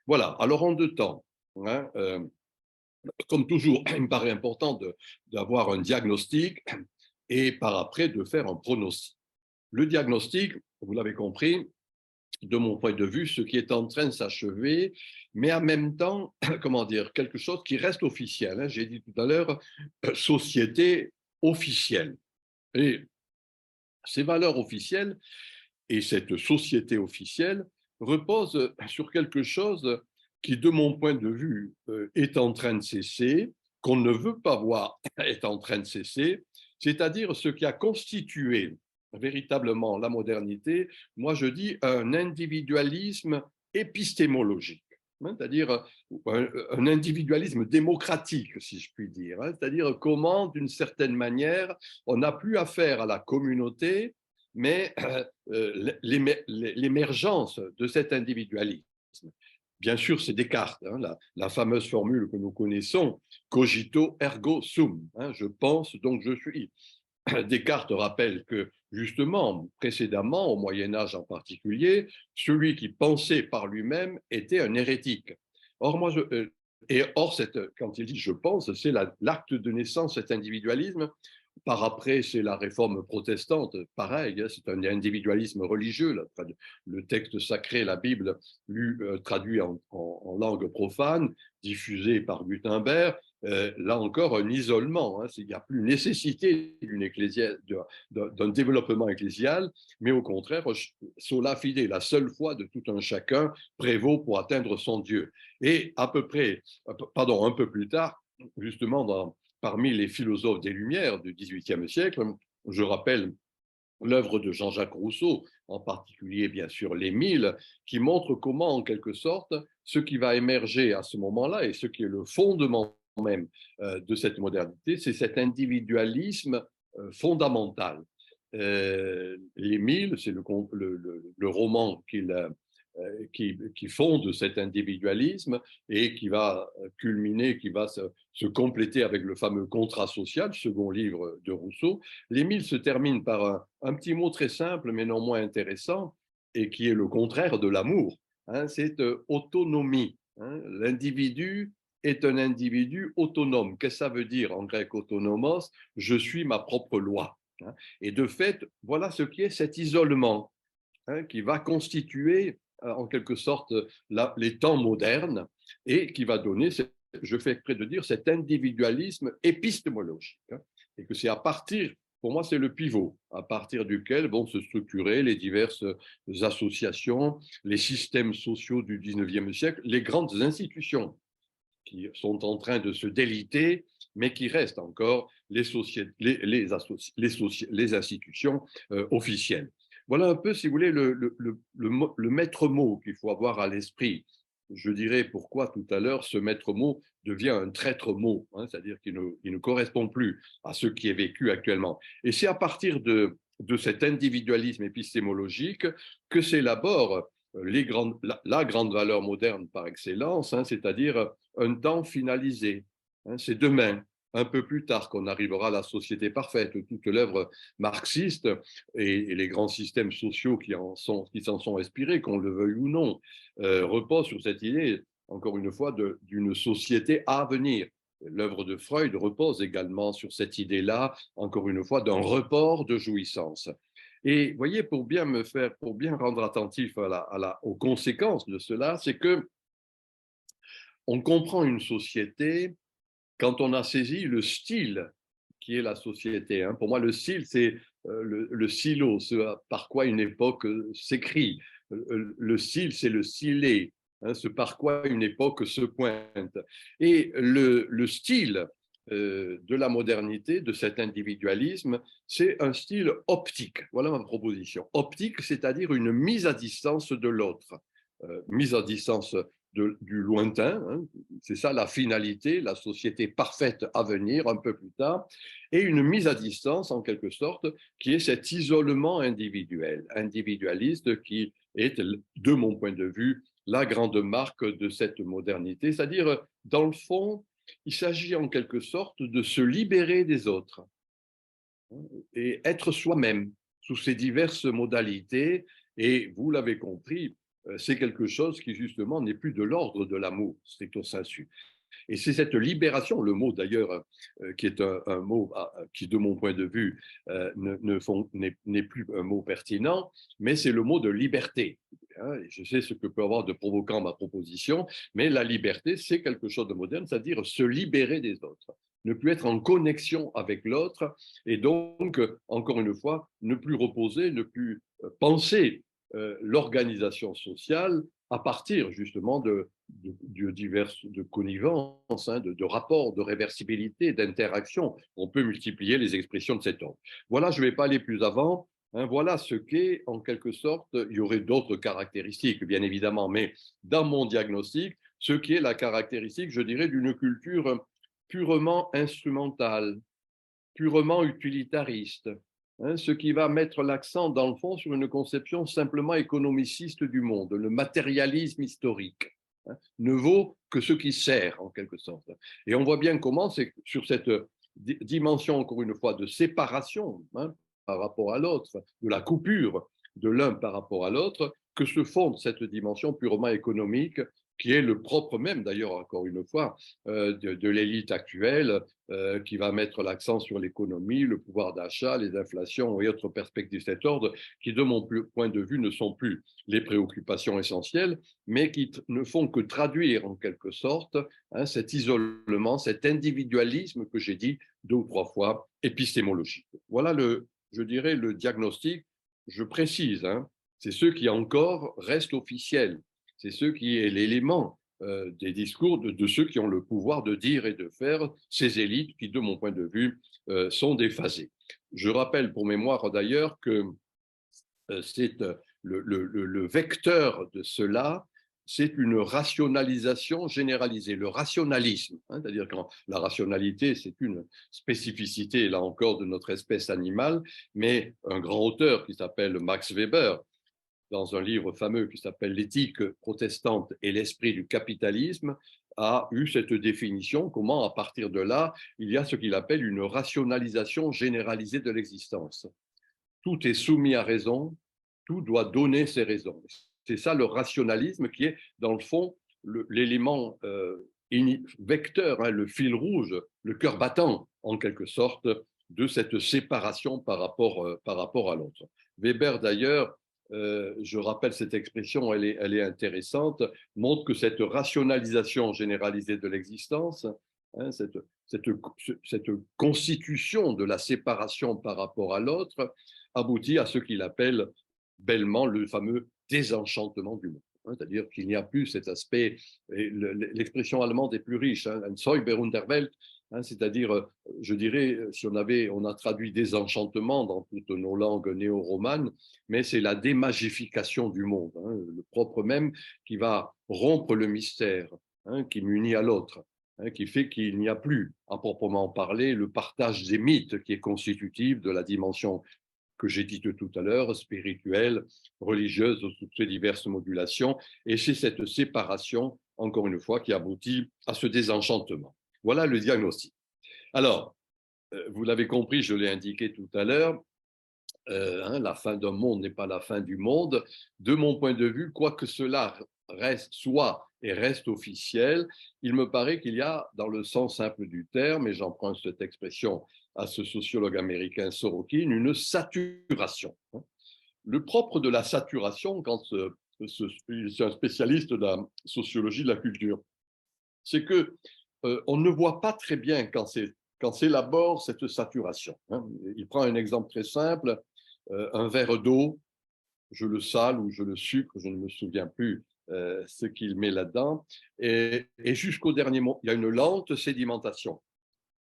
Voilà, alors en deux temps, hein, comme toujours, il me paraît important d'avoir un diagnostic et par après de faire un pronostic. Le diagnostic, vous l'avez compris, de mon point de vue, ce qui est en train de s'achever, mais en même temps, comment dire, quelque chose qui reste officiel. Hein. J'ai dit tout à l'heure, société officielle. Et ces valeurs officielles et cette société officielle reposent sur quelque chose qui, de mon point de vue, est en train de cesser, qu'on ne veut pas voir est en train de cesser, c'est-à-dire ce qui a constitué véritablement la modernité, moi je dis un individualisme épistémologique, hein, c'est-à-dire un individualisme démocratique, si je puis dire, hein, c'est-à-dire comment, d'une certaine manière, on n'a plus affaire à la communauté, mais l'émergence de cet individualisme. Bien sûr, c'est Descartes, hein, la fameuse formule que nous connaissons, cogito ergo sum, hein, je pense donc je suis. Descartes rappelle que, justement, précédemment, au Moyen-Âge en particulier, celui qui pensait par lui-même était un hérétique. Or, quand il dit je pense, c'est l'acte de naissance, cet individualisme. Par après, c'est la réforme protestante, pareil, hein, c'est un individualisme religieux. Le texte sacré, la Bible, traduit en langue profane, diffusé par Gutenberg, là encore un isolement. Hein, il n'y a plus nécessité d'un développement ecclésial, mais au contraire, sola fide, la seule foi de tout un chacun prévaut pour atteindre son Dieu. Et un peu plus tard, justement, parmi les philosophes des Lumières du XVIIIe siècle, je rappelle l'œuvre de Jean-Jacques Rousseau, en particulier bien sûr l'Émile, qui montre comment en quelque sorte ce qui va émerger à ce moment-là et ce qui est le fondement même de cette modernité, c'est cet individualisme fondamental. L'Émile, c'est le roman qui fonde cet individualisme et qui va culminer, qui va se compléter avec le fameux contrat social, second livre de Rousseau. L'Émile se termine par un petit mot très simple, mais non moins intéressant, et qui est le contraire de l'amour. Hein, c'est autonomie. Hein. L'individu est un individu autonome. Qu'est-ce que ça veut dire en grec autonomos? Je suis ma propre loi. Hein. Et de fait, voilà ce qui est cet isolement, hein, qui va constituer en quelque sorte les temps modernes et qui va donner, je fais exprès de dire, cet individualisme épistémologique. Hein, et que c'est à partir, pour moi, c'est le pivot, à partir duquel vont se structurer les diverses associations, les systèmes sociaux du 19e siècle, les grandes institutions qui sont en train de se déliter, mais qui restent encore les institutions officielles. Voilà un peu, si vous voulez, le maître mot qu'il faut avoir à l'esprit. Je dirais pourquoi tout à l'heure ce maître mot devient un traître mot, hein, c'est-à-dire qu'il ne correspond plus à ce qui est vécu actuellement. Et c'est à partir de cet individualisme épistémologique que s'élabore la grande valeur moderne par excellence, hein, c'est-à-dire un temps finalisé. Hein, c'est demain, un peu plus tard, qu'on arrivera à la société parfaite. Toute l'œuvre marxiste et les grands systèmes sociaux qui s'en sont inspirés, qu'on le veuille ou non, reposent sur cette idée, encore une fois, d'une société à venir. L'œuvre de Freud repose également sur cette idée-là, encore une fois, d'un report de jouissance. Et vous voyez, pour bien rendre attentif aux conséquences de cela, c'est que on comprend une société quand on a saisi le style qui est la société. Hein. Pour moi, le style, c'est le silo, ce par quoi une époque s'écrit. Le style, c'est le stylet, hein, ce par quoi une époque se pointe. Et le style de la modernité, de cet individualisme, c'est un style optique. Voilà ma proposition. Optique, c'est-à-dire une mise à distance de l'autre. Mise à distance du lointain, hein, c'est ça la finalité, la société parfaite à venir un peu plus tard, et une mise à distance en quelque sorte qui est cet isolement individualiste qui est, de mon point de vue, la grande marque de cette modernité, c'est-à-dire dans le fond, il s'agit en quelque sorte de se libérer des autres. et être soi-même sous ces diverses modalités. Et vous l'avez compris, c'est quelque chose qui justement n'est plus de l'ordre de l'amour stricto sensu. Et c'est cette libération, le mot d'ailleurs, qui est un mot qui, de mon point de vue, n'est plus un mot pertinent, mais c'est le mot de liberté. Je sais ce que peut avoir de provoquant ma proposition, mais la liberté, c'est quelque chose de moderne, c'est-à-dire se libérer des autres, ne plus être en connexion avec l'autre, et donc, encore une fois, ne plus reposer, ne plus penser l'organisation sociale à partir justement de diverses de connivences, de rapports, de réversibilité, d'interaction. On peut multiplier les expressions de cet ordre. Voilà, je ne vais pas aller plus avant. Voilà ce qu'est, en quelque sorte, il y aurait d'autres caractéristiques, bien évidemment, mais dans mon diagnostic, ce qui est la caractéristique, je dirais, d'une culture purement instrumentale, purement utilitariste, ce qui va mettre l'accent, dans le fond, sur une conception simplement économiciste du monde. Le matérialisme historique ne vaut que ce qui sert, en quelque sorte. Et on voit bien comment, c'est sur cette dimension, encore une fois, de séparation par rapport à l'autre, de la coupure de l'un par rapport à l'autre, que se fonde cette dimension purement économique qui est le propre même, d'ailleurs, encore une fois, de l'élite actuelle, qui va mettre l'accent sur l'économie, le pouvoir d'achat, les inflations et autres perspectives de cet ordre, qui, de mon point de vue, ne sont plus les préoccupations essentielles, mais qui ne font que traduire, en quelque sorte, cet isolement, cet individualisme que j'ai dit 2 ou 3 fois, épistémologique. Voilà, je dirais, le diagnostic. Je précise, c'est ce qui encore reste officiel. C'est ce qui est l'élément des discours de ceux qui ont le pouvoir de dire et de faire, ces élites qui, de mon point de vue, sont déphasées. Je rappelle pour mémoire d'ailleurs que c'est le vecteur de cela, c'est une rationalisation généralisée, le rationalisme, c'est-à-dire que la rationalité, c'est une spécificité, là encore, de notre espèce animale, mais un grand auteur qui s'appelle Max Weber, dans un livre fameux qui s'appelle L'éthique protestante et l'esprit du capitalisme, a eu cette définition, comment à partir de là, il y a ce qu'il appelle une rationalisation généralisée de l'existence. Tout est soumis à raison, tout doit donner ses raisons. C'est ça le rationalisme qui est, dans le fond, l'élément vecteur, le fil rouge, le cœur battant, en quelque sorte, de cette séparation par rapport à l'autre. Weber, d'ailleurs, je rappelle cette expression, elle est intéressante, montre que cette rationalisation généralisée de l'existence, cette constitution de la séparation par rapport à l'autre, aboutit à ce qu'il appelle bellement le fameux désenchantement du monde. C'est-à-dire qu'il n'y a plus cet aspect, l'expression allemande est plus riche, ein Säuberung der Welt, c'est-à-dire, je dirais, si on a traduit désenchantement dans toutes nos langues néo-romanes, mais c'est la démagification du monde, le propre même qui va rompre le mystère, qui m'unit à l'autre, qui fait qu'il n'y a plus, à proprement parler, le partage des mythes qui est constitutif de la dimension que j'ai dite tout à l'heure, spirituelle, religieuse, toutes ces diverses modulations, et c'est cette séparation, encore une fois, qui aboutit à ce désenchantement. Voilà le diagnostic. Alors, vous l'avez compris, je l'ai indiqué tout à l'heure, la fin d'un monde n'est pas la fin du monde. De mon point de vue, quoi que cela soit et reste officiel, il me paraît qu'il y a, dans le sens simple du terme, et j'emprunte cette expression à ce sociologue américain Sorokin, une saturation. Le propre de la saturation, quand c'est un spécialiste de la sociologie de la culture, c'est que on ne voit pas très bien quand s'élabore cette saturation. Il prend un exemple très simple, un verre d'eau, je le sale ou je le sucre, je ne me souviens plus ce qu'il met là-dedans, et jusqu'au dernier moment, il y a une lente sédimentation.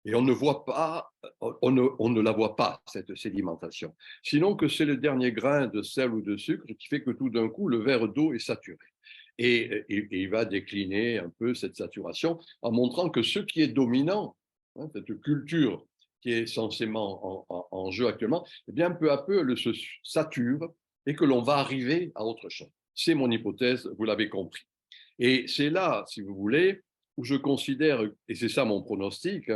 Et on ne voit pas, on ne la voit pas, cette sédimentation. Sinon que c'est le dernier grain de sel ou de sucre qui fait que tout d'un coup, le verre d'eau est saturé. Et il va décliner un peu cette saturation en montrant que ce qui est dominant, cette culture qui est censément en jeu actuellement, eh bien, peu à peu, elle se sature et que l'on va arriver à autre chose. C'est mon hypothèse, vous l'avez compris. Et c'est là, si vous voulez, où je considère, et c'est ça mon pronostic,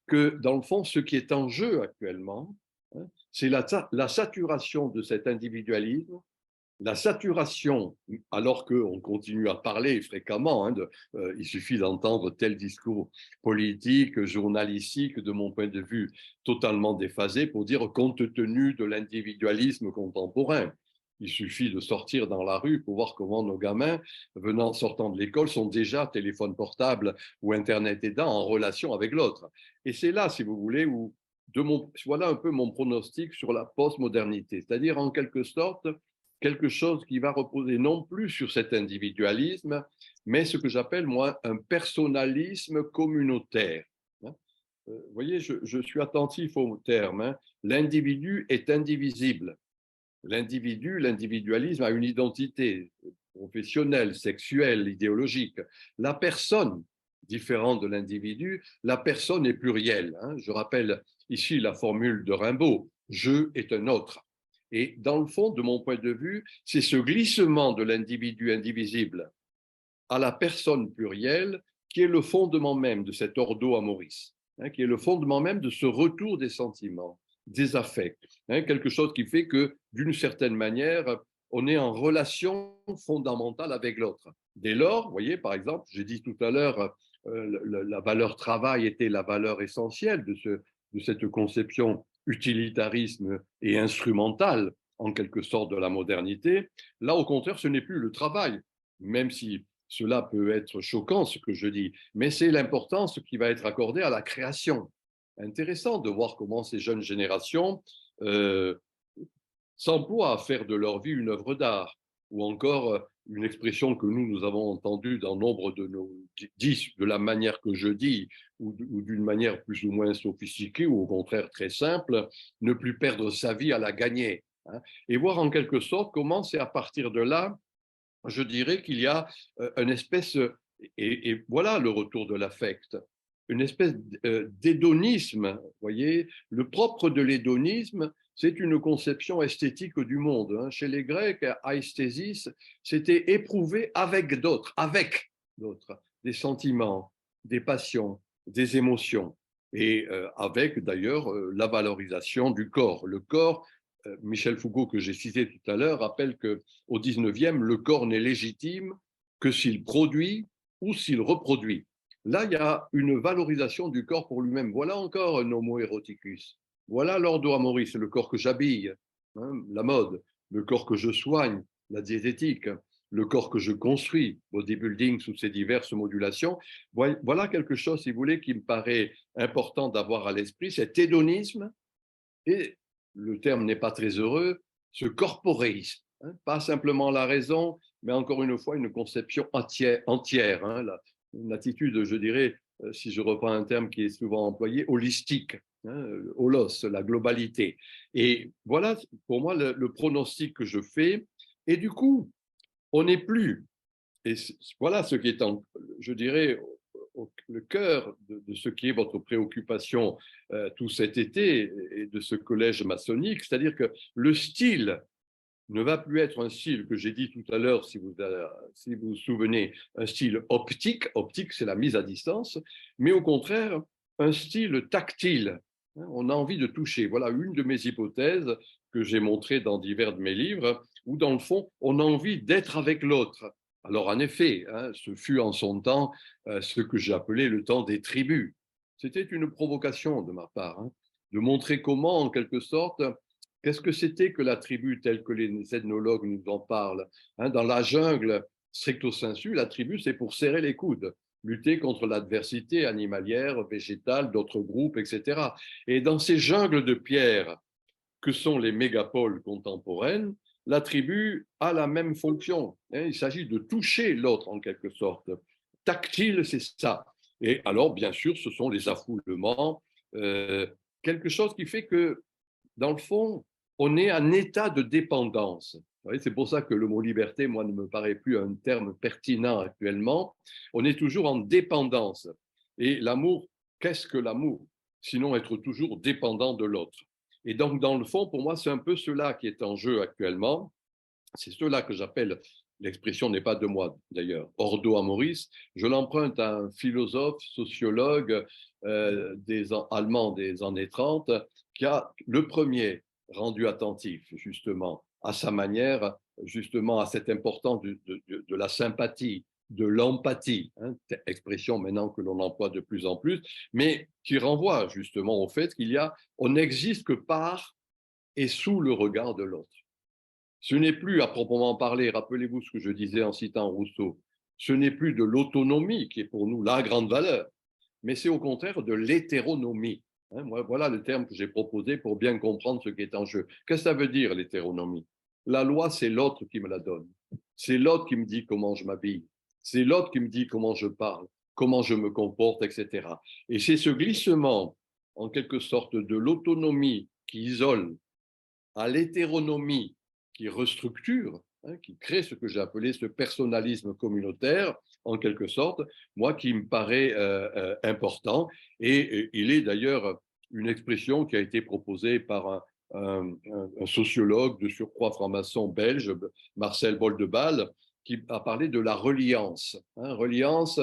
que dans le fond, ce qui est en jeu actuellement, hein. C'est la saturation de cet individualisme, la saturation, alors qu'on continue à parler fréquemment, hein, il suffit d'entendre tel discours politique, journalistique, de mon point de vue, totalement déphasé pour dire compte tenu de l'individualisme contemporain. Il suffit de sortir dans la rue pour voir comment nos gamins, sortant de l'école, sont déjà téléphone portable ou Internet aidant en relation avec l'autre. Et c'est là, si vous voulez, où voilà un peu mon pronostic sur la postmodernité, c'est-à-dire en quelque sorte quelque chose qui va reposer non plus sur cet individualisme, mais ce que j'appelle, moi, un personnalisme communautaire. Vous voyez, je suis attentif au terme. Hein. L'individu est indivisible. L'individu, l'individualisme a une identité professionnelle, sexuelle, idéologique. La personne, différente de l'individu, la personne est plurielle. Hein. Je rappelle ici la formule de Rimbaud, « je est un autre ». Et dans le fond, de mon point de vue, c'est ce glissement de l'individu indivisible à la personne plurielle qui est le fondement même de cet ordo amoris, hein, qui est le fondement même de ce retour des sentiments, des affects, hein, quelque chose qui fait que, d'une certaine manière, on est en relation fondamentale avec l'autre. Dès lors, vous voyez, par exemple, j'ai dit tout à l'heure, la valeur travail était la valeur essentielle de cette conception utilitarisme et instrumental, en quelque sorte, de la modernité. Là, au contraire, ce n'est plus le travail, même si cela peut être choquant, ce que je dis, mais c'est l'importance qui va être accordée à la création. Intéressant de voir comment ces jeunes générations s'emploient à faire de leur vie une œuvre d'art, ou encore une expression que nous avons entendue dans nombre de nos disques, de la manière que je dis, ou d'une manière plus ou moins sophistiquée, ou au contraire très simple, ne plus perdre sa vie à la gagner. Hein, et voir en quelque sorte comment c'est à partir de là, je dirais qu'il y a une espèce, et voilà le retour de l'affect, une espèce d'hédonisme. Vous voyez, le propre de l'hédonisme, c'est une conception esthétique du monde. Hein. Chez les Grecs, aesthesis, c'était éprouver avec d'autres, des sentiments, des passions, des émotions, et avec d'ailleurs la valorisation du corps. Le corps, Michel Foucault, que j'ai cité tout à l'heure, rappelle qu'au 19e, le corps n'est légitime que s'il produit ou s'il reproduit. Là, il y a une valorisation du corps pour lui-même. Voilà encore un homo eroticus. Voilà l'ordo amoris, le corps que j'habille, hein, la mode, le corps que je soigne, la diététique, le corps que je construis, bodybuilding sous ses diverses modulations. Voilà quelque chose, si vous voulez, qui me paraît important d'avoir à l'esprit, cet hédonisme, et le terme n'est pas très heureux, ce corporéisme. Hein, pas simplement la raison, mais encore une fois, une conception entière, hein, une attitude, je dirais, si je reprends un terme qui est souvent employé, holistique, hein, holos, la globalité. Et voilà, pour moi, le pronostic que je fais. Et du coup, on n'est plus, et voilà ce qui est, je dirais, le cœur de ce qui est votre préoccupation tout cet été et de ce collège maçonnique, c'est-à-dire que le style ne va plus être un style que j'ai dit tout à l'heure, si vous vous souvenez, un style optique. Optique, c'est la mise à distance, mais au contraire, un style tactile. On a envie de toucher. Voilà une de mes hypothèses que j'ai montrées dans divers de mes livres, où dans le fond, on a envie d'être avec l'autre. Alors en effet, hein, ce fut en son temps ce que j'ai appelé le temps des tribus. C'était une provocation de ma part, hein, de montrer comment, en quelque sorte, qu'est-ce que c'était que la tribu telle que les ethnologues nous en parlent, hein, dans la jungle, stricto sensu, la tribu, c'est pour serrer les coudes, lutter contre l'adversité animalière, végétale, d'autres groupes, etc. Et dans ces jungles de pierre que sont les mégapoles contemporaines, la tribu a la même fonction. Hein, il s'agit de toucher l'autre en quelque sorte. Tactile, c'est ça. Et alors, bien sûr, ce sont les affoulements, quelque chose qui fait que, dans le fond, on est en état de dépendance. C'est pour ça que le mot liberté, moi, ne me paraît plus un terme pertinent actuellement. On est toujours en dépendance. Et l'amour, qu'est-ce que l'amour? Sinon être toujours dépendant de l'autre. Et donc, dans le fond, pour moi, c'est un peu cela qui est en jeu actuellement. C'est cela que j'appelle l'expression n'est pas de moi d'ailleurs, ordo amoris, je l'emprunte à un philosophe, sociologue allemand des années 30, qui a le premier rendu attentif justement à sa manière, justement à cette importance de la sympathie, de l'empathie, hein, expression maintenant que l'on emploie de plus en plus, mais qui renvoie justement au fait on n'existe que par et sous le regard de l'autre. Ce n'est plus à proprement parler, rappelez-vous ce que je disais en citant Rousseau, ce n'est plus de l'autonomie qui est pour nous la grande valeur, mais c'est au contraire de l'hétéronomie. Hein, voilà le terme que j'ai proposé pour bien comprendre ce qui est en jeu. Qu'est-ce que ça veut dire l'hétéronomie? La loi, c'est l'autre qui me la donne. C'est l'autre qui me dit comment je m'habille. C'est l'autre qui me dit comment je parle, comment je me comporte, etc. Et c'est ce glissement, en quelque sorte, de l'autonomie qui isole à l'hétéronomie qui restructure, hein, qui crée ce que j'ai appelé ce personnalisme communautaire, en quelque sorte, moi qui me paraît important. Et il est d'ailleurs une expression qui a été proposée par un sociologue de surcroît franc-maçon belge, Marcel Boldebal, qui a parlé de la reliance. Hein, reliance,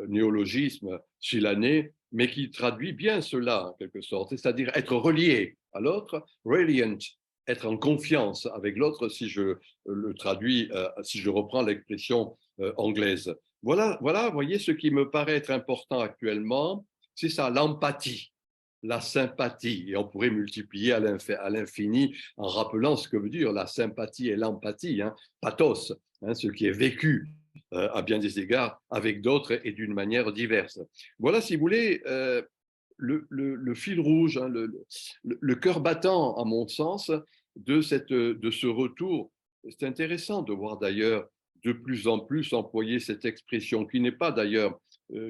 néologisme chilanais, mais qui traduit bien cela en quelque sorte, c'est-à-dire être relié à l'autre, reliant, être en confiance avec l'autre, si je le traduis, si je reprends l'expression anglaise. Voilà, vous voyez, ce qui me paraît être important actuellement, c'est ça, l'empathie, la sympathie. Et on pourrait multiplier à l'infini en rappelant ce que veut dire la sympathie et l'empathie, hein, pathos, hein, ce qui est vécu à bien des égards avec d'autres et d'une manière diverse. Voilà, si vous voulez, le fil rouge, hein, le cœur battant, à mon sens, de ce retour. C'est intéressant de voir d'ailleurs de plus en plus employer cette expression qui n'est pas d'ailleurs,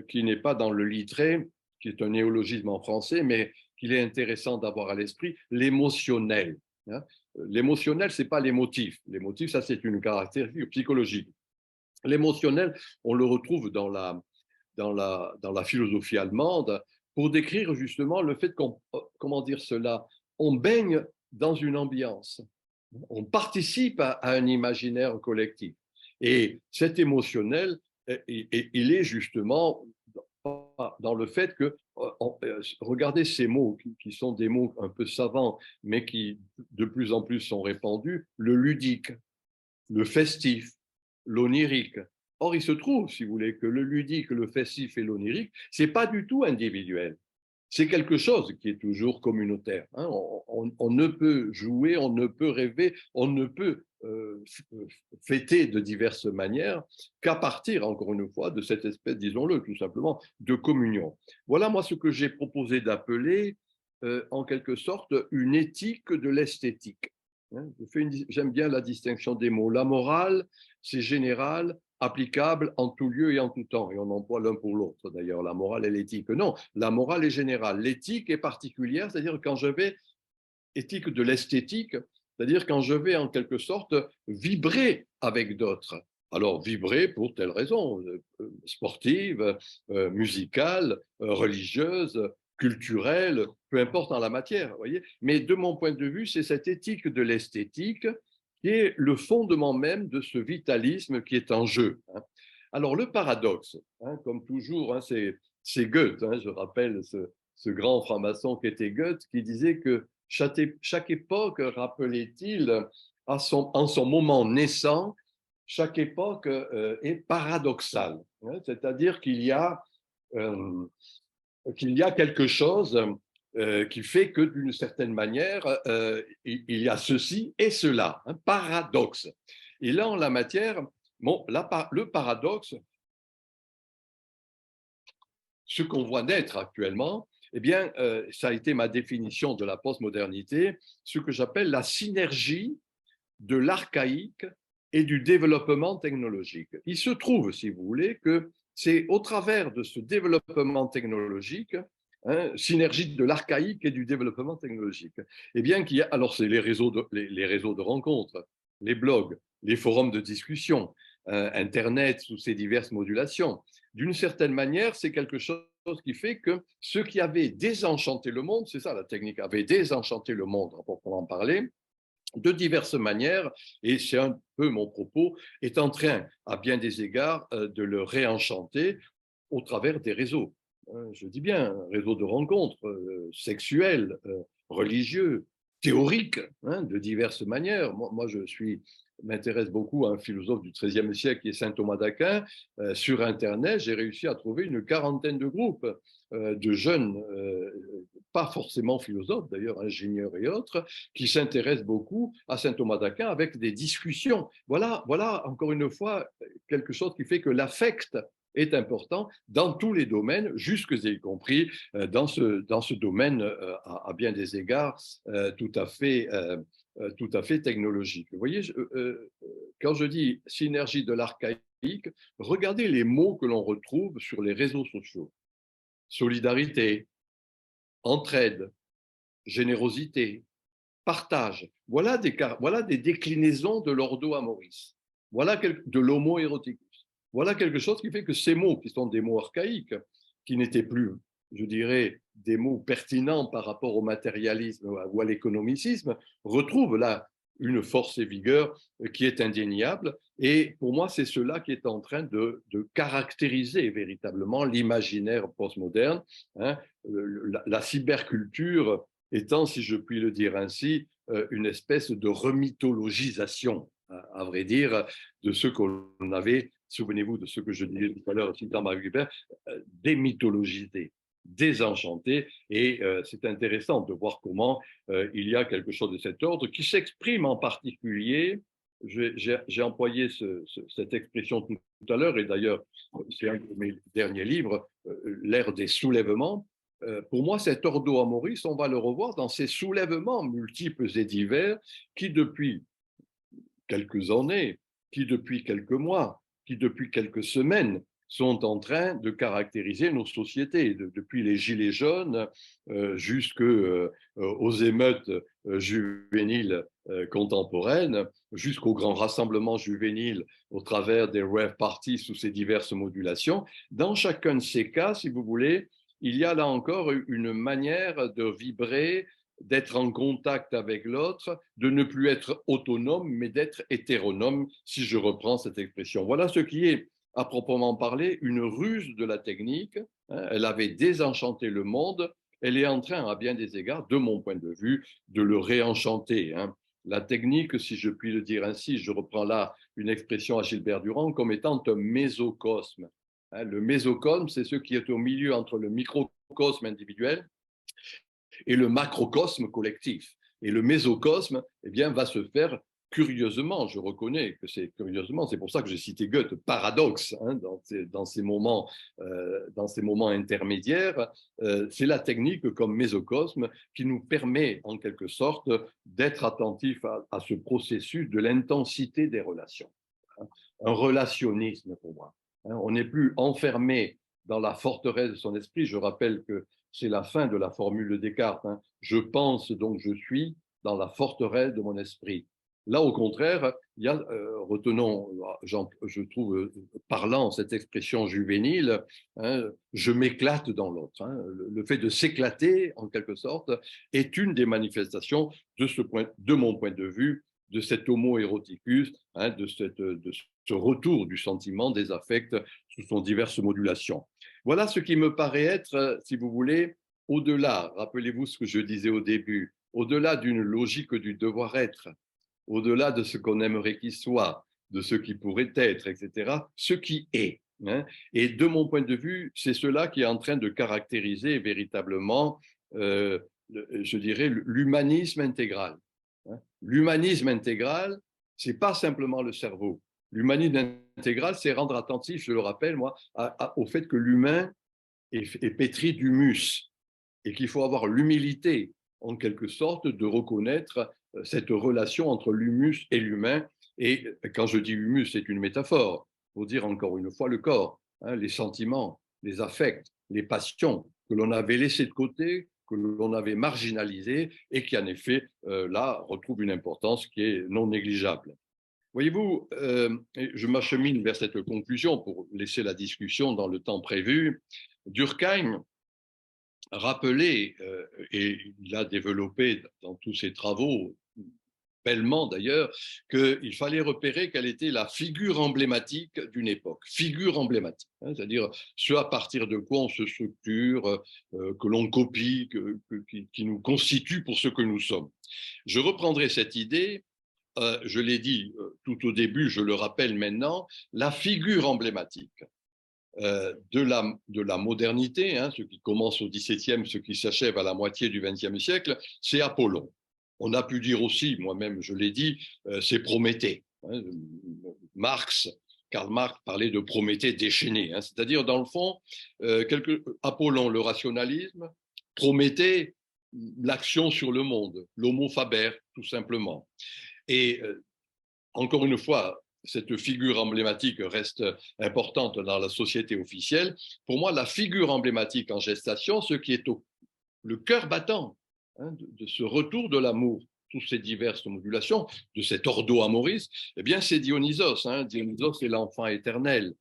qui n'est pas dans le littré, qui est un néologisme en français, mais qu'il est intéressant d'avoir à l'esprit, l'émotionnel. Hein. L'émotionnel, ce n'est pas l'émotif. L'émotif, ça, c'est une caractéristique psychologique. L'émotionnel, on le retrouve dans la philosophie allemande pour décrire justement le fait qu'on, comment dire cela, on baigne dans une ambiance, on participe à un imaginaire collectif. Et cet émotionnel, il est justement dans le fait que, regardez ces mots qui sont des mots un peu savants, mais qui de plus en plus sont répandus, le ludique, le festif, l'onirique. Or, il se trouve, si vous voulez, que le ludique, le festif et l'onirique, ce n'est pas du tout individuel. C'est quelque chose qui est toujours communautaire. Hein. On ne peut jouer, on ne peut rêver, on ne peut fêter de diverses manières qu'à partir, encore une fois, de cette espèce, disons-le tout simplement, de communion. Voilà, moi, ce que j'ai proposé d'appeler, en quelque sorte, une éthique de l'esthétique. J'aime bien la distinction des mots. La morale, c'est général, applicable en tout lieu et en tout temps. Et on emploie l'un pour l'autre, d'ailleurs, la morale et l'éthique. Non, la morale est générale. L'éthique est particulière, c'est-à-dire quand je vais, éthique de l'esthétique, c'est-à-dire quand je vais en quelque sorte vibrer avec d'autres. Alors, vibrer pour telle raison, sportive, musicale, religieuse, culturelle, peu importe en la matière, voyez. Mais de mon point de vue, c'est cette éthique de l'esthétique qui est le fondement même de ce vitalisme qui est en jeu. Hein. Alors, le paradoxe, hein, comme toujours, hein, c'est Goethe, hein, je rappelle ce grand franc-maçon qui était Goethe, qui disait que chaque époque, rappelait-il, en son moment naissant, chaque époque est paradoxale. Hein, c'est-à-dire qu'il y a quelque chose qui fait que d'une certaine manière, il y a ceci et cela, un paradoxe. Et là, en la matière, bon, le paradoxe, ce qu'on voit naître actuellement, eh bien, ça a été ma définition de la postmodernité, ce que j'appelle la synergie de l'archaïque et du développement technologique. Il se trouve, si vous voulez, que c'est au travers de ce développement technologique, hein, synergie de l'archaïque et du développement technologique, eh bien qu'il y a, alors c'est les réseaux de rencontres, les blogs, les forums de discussion, Internet sous ses diverses modulations. D'une certaine manière, c'est quelque chose qui fait que ce qui avait désenchanté le monde, c'est ça la technique, avait désenchanté le monde, à proprement parler, de diverses manières, et c'est un peu mon propos, est en train, à bien des égards, de le réenchanter au travers des réseaux. Je dis bien, réseaux de rencontres sexuels, religieux, théoriques, hein, de diverses manières. Moi m'intéresse beaucoup à un philosophe du XIIIe siècle qui est saint Thomas d'Aquin. Sur Internet, j'ai réussi à trouver une quarantaine de groupes de jeunes, pas forcément philosophes d'ailleurs, ingénieurs et autres, qui s'intéressent beaucoup à saint Thomas d'Aquin avec des discussions. Voilà encore une fois quelque chose qui fait que l'affect est important dans tous les domaines, jusque y compris dans ce domaine à bien des égards tout à fait technologique. Vous voyez, quand je dis synergie de l'archaïque, regardez les mots que l'on retrouve sur les réseaux sociaux. Solidarité, entraide, générosité, partage. Voilà des déclinaisons de l'ordo amoris. Voilà de l'homo eroticus. Voilà quelque chose qui fait que ces mots, qui sont des mots archaïques, qui n'étaient plus, je dirais, des mots pertinents par rapport au matérialisme ou à l'économicisme, retrouvent là une force et vigueur qui est indéniable. Et pour moi, c'est cela qui est en train de caractériser véritablement l'imaginaire postmoderne. Hein. La cyberculture étant, si je puis le dire ainsi, une espèce de remythologisation, à vrai dire, de ce qu'on avait, souvenez-vous de ce que je disais tout à l'heure, citant Marie Hubert, démythologisé, désenchanté, et c'est intéressant de voir comment il y a quelque chose de cet ordre qui s'exprime en particulier. J'ai employé cette expression tout à l'heure, et d'ailleurs, c'est un de mes derniers livres, l'ère des soulèvements. Pour moi, cet ordo amoris, on va le revoir dans ces soulèvements multiples et divers qui, depuis quelques années, qui, depuis quelques mois, qui, depuis quelques semaines, sont en train de caractériser nos sociétés, depuis les gilets jaunes jusqu'aux émeutes juvéniles contemporaines, jusqu'aux grands rassemblements juvéniles au travers des rave parties sous ces diverses modulations. Dans chacun de ces cas, si vous voulez, il y a là encore une manière de vibrer, d'être en contact avec l'autre, de ne plus être autonome, mais d'être hétéronome, si je reprends cette expression. Voilà ce qui est, à proprement parler, une ruse de la technique. Elle avait désenchanté le monde. Elle est en train, à bien des égards, de mon point de vue, de le réenchanter. La technique, si je puis le dire ainsi, je reprends là une expression à Gilbert Durand, comme étant un mésocosme. Le mésocosme, c'est ce qui est au milieu entre le microcosme individuel et le macrocosme collectif. Et le mésocosme, eh bien, va se faire curieusement, je reconnais que c'est curieusement, c'est pour ça que j'ai cité Goethe, paradoxe, dans ces moments intermédiaires, c'est la technique comme mésocosme qui nous permet en quelque sorte d'être attentif à ce processus de l'intensité des relations. Un relationnisme pour moi. On n'est plus enfermé dans la forteresse de son esprit. Je rappelle que c'est la fin de la formule de Descartes. Je pense donc je suis dans la forteresse de mon esprit. Là, au contraire, il y a, retenons, je trouve parlant cette expression juvénile, je m'éclate dans l'autre. Le fait de s'éclater, en quelque sorte, est une des manifestations de mon point de vue, de cet homo eroticus, de ce retour du sentiment, des affects sous son diverses modulations. Voilà ce qui me paraît être, si vous voulez, au-delà, rappelez-vous ce que je disais au début, au-delà d'une logique du devoir-être, au-delà de ce qu'on aimerait qu'il soit, de ce qui pourrait être, etc., ce qui est. Et de mon point de vue, c'est cela qui est en train de caractériser véritablement, je dirais, l'humanisme intégral. L'humanisme intégral, c'est pas simplement le cerveau. L'humanisme intégral, c'est rendre attentif, je le rappelle, moi, au fait que l'humain est pétri d'humus et qu'il faut avoir l'humilité, en quelque sorte, de reconnaître cette relation entre l'humus et l'humain. Et quand je dis humus, c'est une métaphore pour dire encore une fois le corps, les sentiments, les affects, les passions que l'on avait laissés de côté, que l'on avait marginalisés et qui, en effet, là, retrouvent une importance qui est non négligeable. Voyez-vous, je m'achemine vers cette conclusion pour laisser la discussion dans le temps prévu. Durkheim rappelait, et il a développé dans tous ses travaux bellement d'ailleurs, qu'il fallait repérer quelle était la figure emblématique d'une époque. Figure emblématique, hein, c'est-à-dire ce à partir de quoi on se structure, que l'on copie, qui nous constitue pour ce que nous sommes. Je reprendrai cette idée, je l'ai dit tout au début, je le rappelle maintenant, la figure emblématique de la modernité, hein, ce qui commence au XVIIe, ce qui s'achève à la moitié du XXe siècle, c'est Apollon. On a pu dire aussi, moi-même je l'ai dit, c'est Prométhée. Hein. Karl Marx parlait de Prométhée déchaîné, hein, c'est-à-dire dans le fond, Apollon, le rationalisme, Prométhée, l'action sur le monde, l'homo faber, tout simplement. Et encore une fois, cette figure emblématique reste importante dans la société officielle. Pour moi, la figure emblématique en gestation, ce qui est le cœur battant, hein, de ce retour de l'amour, toutes ces diverses modulations, de cet ordo amoris, eh bien, c'est Dionysos. Hein. Dionysos est l'enfant éternel.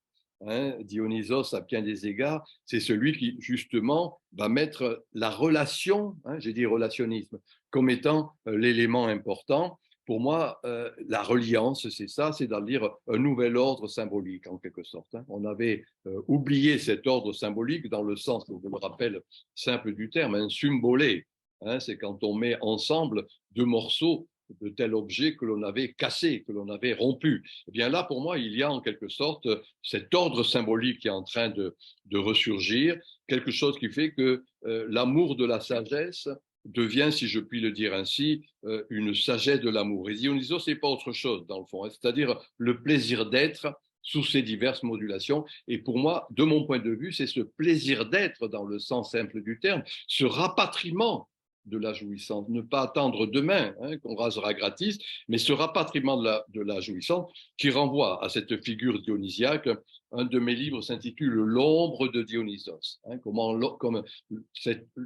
Hein. Dionysos, à bien des égards, c'est celui qui, justement, va mettre la relation, hein, j'ai dit relationnisme, comme étant l'élément important. Pour moi, la reliance, c'est ça, c'est-à-dire un nouvel ordre symbolique, en quelque sorte. Hein. On avait oublié cet ordre symbolique dans le sens, je me rappelle, simple du terme, un symbolé. Hein, c'est quand on met ensemble deux morceaux de tel objet que l'on avait cassé, que l'on avait rompu. Eh bien là, pour moi, il y a en quelque sorte cet ordre symbolique qui est en train de ressurgir, quelque chose qui fait que l'amour de la sagesse devient, si je puis le dire ainsi, une sagesse de l'amour. Et Dionysos, c'est pas autre chose, dans le fond, hein, c'est-à-dire le plaisir d'être sous ces diverses modulations. Et pour moi, de mon point de vue, c'est ce plaisir d'être, dans le sens simple du terme, ce rapatriement de la jouissance, ne pas attendre demain, hein, qu'on rasera gratis, mais ce rapatriement de la jouissance qui renvoie à cette figure dionysiaque. Un de mes livres s'intitule L'ombre de Dionysos, hein, comme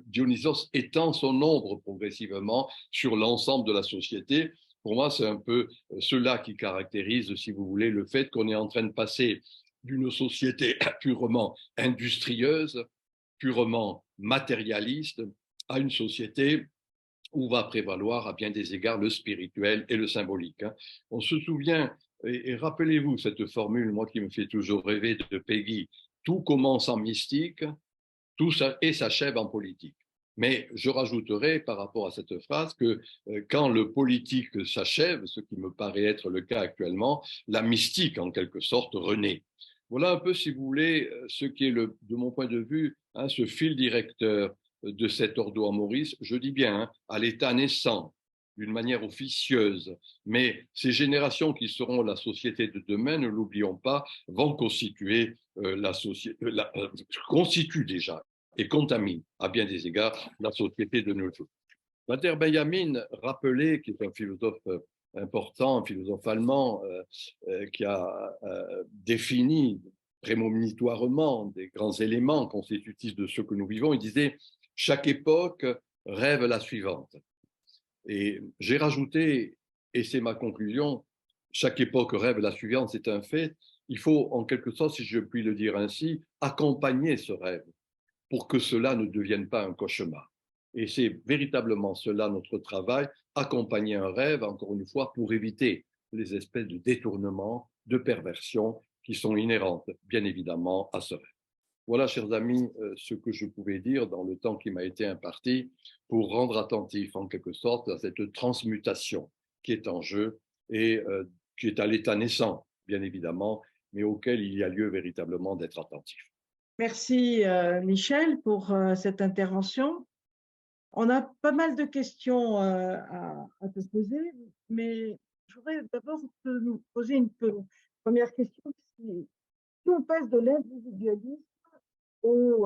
Dionysos étend son ombre progressivement sur l'ensemble de la société. Pour moi, c'est un peu cela qui caractérise, si vous voulez, le fait qu'on est en train de passer d'une société purement industrieuse, purement matérialiste, à une société où va prévaloir à bien des égards le spirituel et le symbolique. Hein. On se souvient, et rappelez-vous cette formule, moi qui me fait toujours rêver, de Peggy, tout commence en mystique, tout et s'achève en politique. Mais je rajouterai par rapport à cette phrase que quand le politique s'achève, ce qui me paraît être le cas actuellement, la mystique en quelque sorte renaît. Voilà un peu, si vous voulez, ce qui est, de mon point de vue, hein, ce fil directeur de cet ordo amoris, je dis bien, hein, à l'état naissant, d'une manière officieuse. Mais ces générations qui seront la société de demain, ne l'oublions pas, vont constituer la société, constituent déjà et contaminent à bien des égards la société de nos jours. Walter Benjamin rappelait, qui est un philosophe important, un philosophe allemand, qui a défini prémonitoirement des grands éléments constitutifs de ce que nous vivons. Il disait « Chaque époque rêve la suivante ». Et j'ai rajouté, et c'est ma conclusion, chaque époque rêve la suivante, c'est un fait. Il faut, en quelque sorte, si je puis le dire ainsi, accompagner ce rêve pour que cela ne devienne pas un cauchemar. Et c'est véritablement cela notre travail, accompagner un rêve, encore une fois, pour éviter les espèces de détournements, de perversions qui sont inhérentes, bien évidemment, à ce rêve. Voilà, chers amis, ce que je pouvais dire dans le temps qui m'a été imparti pour rendre attentif, en quelque sorte, à cette transmutation qui est en jeu et qui est à l'état naissant, bien évidemment, mais auquel il y a lieu véritablement d'être attentif. Merci, Michel, pour cette intervention. On a pas mal de questions à te poser, mais je voudrais d'abord te poser une première question. Si on passe de l'individualisme au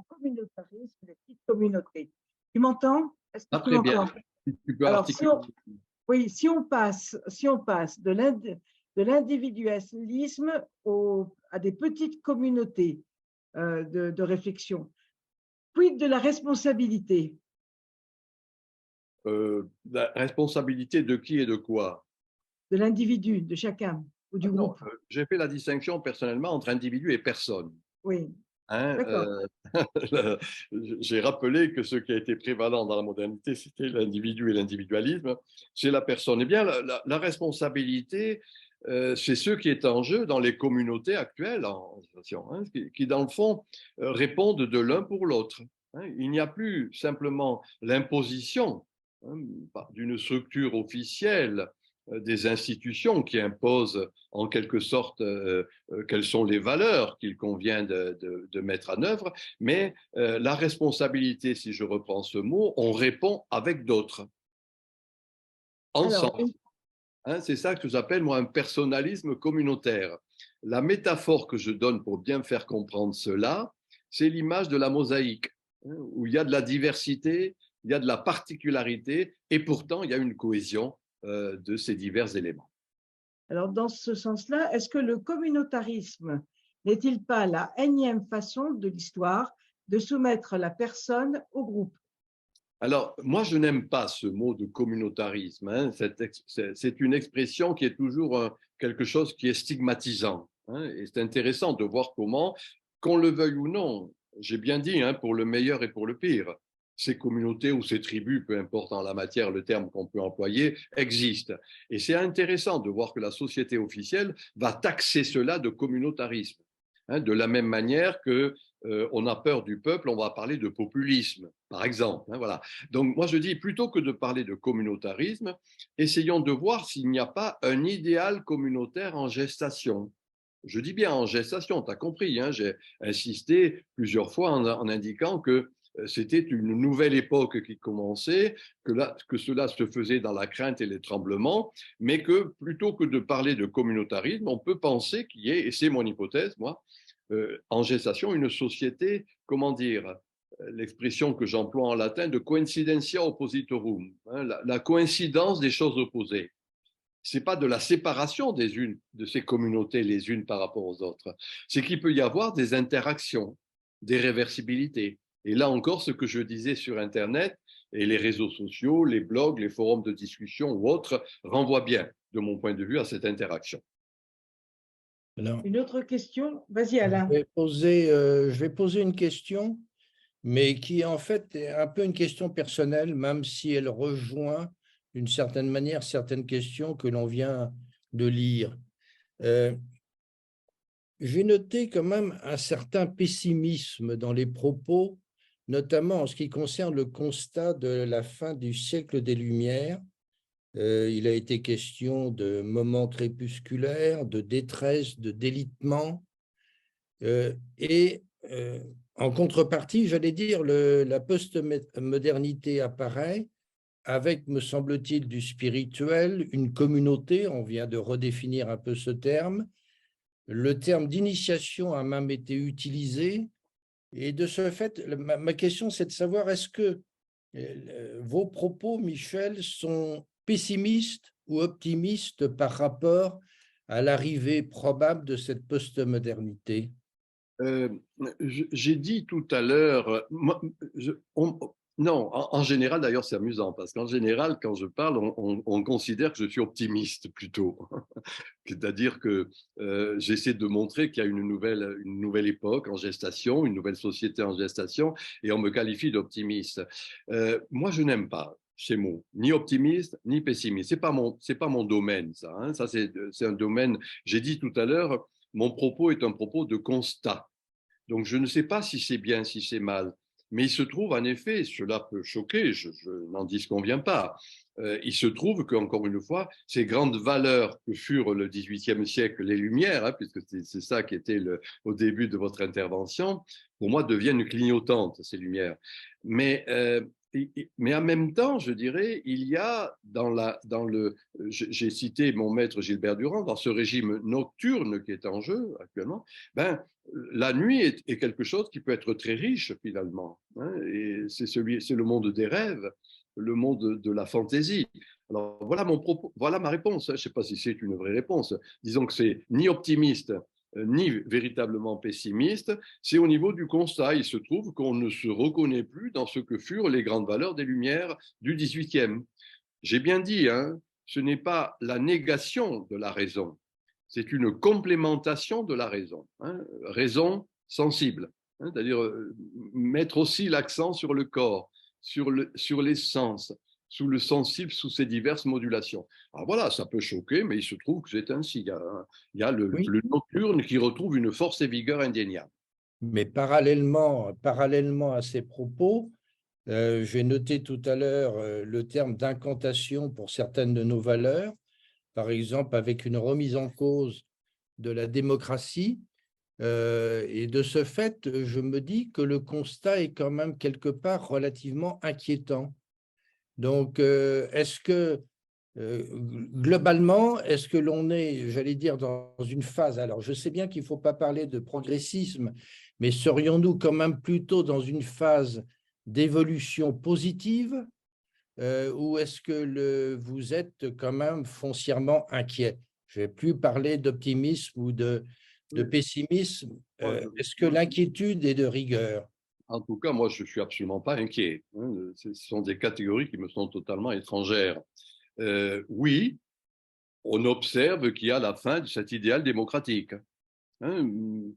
communautarisme, les petites communautés. Tu m'entends? Est-ce que tu m'entends? Tu peux Alors, si on passe de l'individualisme à des petites communautés de réflexion, quid de la responsabilité? La responsabilité de qui et de quoi? De l'individu, de chacun ou du groupe. J'ai fait la distinction personnellement entre individu et personne. Oui. Hein, D'accord. j'ai rappelé que ce qui a été prévalent dans la modernité, c'était l'individu et l'individualisme. C'est la personne. Eh bien, la responsabilité, c'est ce qui est en jeu dans les communautés actuelles, hein, qui, dans le fond, répondent de l'un pour l'autre. Hein. Il n'y a plus simplement l'imposition, hein, d'une structure officielle, des institutions qui imposent en quelque sorte quelles sont les valeurs qu'il convient de mettre en œuvre, mais la responsabilité, si je reprends ce mot, on répond avec d'autres, Alors, ensemble. Hein, c'est ça que j'appelle, moi, un personnalisme communautaire. La métaphore que je donne pour bien faire comprendre cela, c'est l'image de la mosaïque, hein, où il y a de la diversité, il y a de la particularité, et pourtant, il y a une cohésion de ces divers éléments. alors, dans ce sens-là, est-ce que le communautarisme n'est-il pas la énième façon de l'histoire de soumettre la personne au groupe? Alors, moi, je n'aime pas ce mot de communautarisme. Hein. C'est une expression qui est toujours quelque chose qui est stigmatisant. Hein. Et c'est intéressant de voir comment, qu'on le veuille ou non, j'ai bien dit, hein, pour le meilleur et pour le pire, ces communautés ou ces tribus, peu importe en la matière le terme qu'on peut employer, existent. Et c'est intéressant de voir que la société officielle va taxer cela de communautarisme. Hein, de la même manière que on a peur du peuple, on va parler de populisme, par exemple. Hein, voilà. Donc moi je dis, plutôt que de parler de communautarisme, essayons de voir s'il n'y a pas un idéal communautaire en gestation. Je dis bien en gestation, tu as compris, hein, j'ai insisté plusieurs fois en indiquant que c'était une nouvelle époque qui commençait, que cela se faisait dans la crainte et les tremblements, mais que plutôt que de parler de communautarisme, on peut penser qu'il y ait, et c'est mon hypothèse, moi, en gestation, une société, comment dire, l'expression que j'emploie en latin, de coincidentia oppositorum, hein, la coïncidence des choses opposées. Ce n'est pas de la séparation de ces communautés les unes par rapport aux autres, c'est qu'il peut y avoir des interactions, des réversibilités. Et là encore, ce que je disais sur Internet et les réseaux sociaux, les blogs, les forums de discussion ou autres renvoient bien, de mon point de vue, à cette interaction. Alors, Une autre question? Vas-y, Alain. je vais poser une question, mais qui en fait est un peu une question personnelle, même si elle rejoint d'une certaine manière certaines questions que l'on vient de lire. J'ai noté quand même un certain pessimisme dans les propos, notamment en ce qui concerne le constat de la fin du siècle des Lumières. Il a été question de moments crépusculaires, de détresse, de délitement. En contrepartie, j'allais dire, la post-modernité apparaît avec, me semble-t-il, du spirituel, une communauté, on vient de redéfinir un peu ce terme. Le terme d'initiation a même été utilisé. Et de ce fait, ma question, c'est de savoir, est-ce que vos propos, Michel, sont pessimistes ou optimistes par rapport à l'arrivée probable de cette post-modernité? J'ai dit tout à l'heure, non, en général, d'ailleurs, c'est amusant parce qu'en général, quand je parle, on considère que je suis optimiste plutôt. C'est-à-dire que j'essaie de montrer qu'il y a une nouvelle époque en gestation, une nouvelle société en gestation, et on me qualifie d'optimiste. Moi, je n'aime pas ces mots, ni optimiste, ni pessimiste. C'est pas mon domaine, ça. Hein. Ça, c'est un domaine, j'ai dit tout à l'heure, mon propos est un propos de constat. Donc, je ne sais pas si c'est bien, si c'est mal. Mais il se trouve, en effet, cela peut choquer, je n'en disconviens pas. Il se trouve qu'encore une fois, ces grandes valeurs que furent le XVIIIe siècle les Lumières, hein, puisque c'est ça qui était au début de votre intervention, pour moi, deviennent clignotantes, ces Lumières. Mais en même temps, je dirais, il y a j'ai cité mon maître Gilbert Durand, dans ce régime nocturne qui est en jeu actuellement, la nuit est quelque chose qui peut être très riche finalement. Hein, et c'est le monde des rêves, le monde de la fantaisie. Alors voilà mon propos, voilà ma réponse. Je ne sais pas si c'est une vraie réponse. Disons que c'est ni optimiste ni véritablement pessimiste, c'est au niveau du constat. Il se trouve qu'on ne se reconnaît plus dans ce que furent les grandes valeurs des Lumières du XVIIIe. J'ai bien dit, hein, ce n'est pas la négation de la raison, c'est une complémentation de la raison, hein, raison sensible. hein, c'est-à-dire mettre aussi l'accent sur le corps, sur les sens, sous le sensible, sous ses diverses modulations. Alors voilà, ça peut choquer, mais il se trouve que c'est ainsi. Il y a Oui, le nocturne qui retrouve une force et vigueur indéniable. mais parallèlement à ces propos, j'ai noté tout à l'heure le terme d'incantation pour certaines de nos valeurs, par exemple avec une remise en cause de la démocratie. Et de ce fait, je me dis que le constat est quand même quelque part relativement inquiétant. Donc, est-ce que globalement, est-ce que l'on est, j'allais dire, dans une phase, alors je sais bien qu'il ne faut pas parler de progressisme, mais serions-nous quand même plutôt dans une phase d'évolution positive ou est-ce que vous êtes quand même foncièrement inquiet? Je ne vais plus parler d'optimisme ou de pessimisme. Est-ce que l'inquiétude est de rigueur? En tout cas, moi, je ne suis absolument pas inquiet, hein. Ce sont des catégories qui me sont totalement étrangères. Oui, on observe qu'il y a la fin de cet idéal démocratique, hein.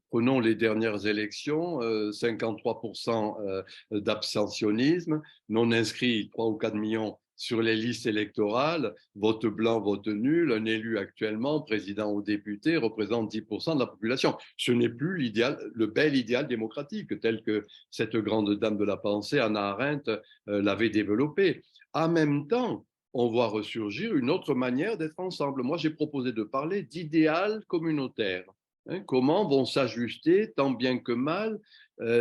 Prenons les dernières élections, 53% d'abstentionnisme, non inscrits 3 ou 4 millions sur les listes électorales, vote blanc, vote nul, un élu actuellement, président ou député, représente 10% de la population. Ce n'est plus l'idéal, le bel idéal démocratique tel que cette grande dame de la pensée, Hannah Arendt, l'avait développé. En même temps, on voit ressurgir une autre manière d'être ensemble. Moi, j'ai proposé de parler d'idéal communautaire. Hein, comment vont s'ajuster, tant bien que mal,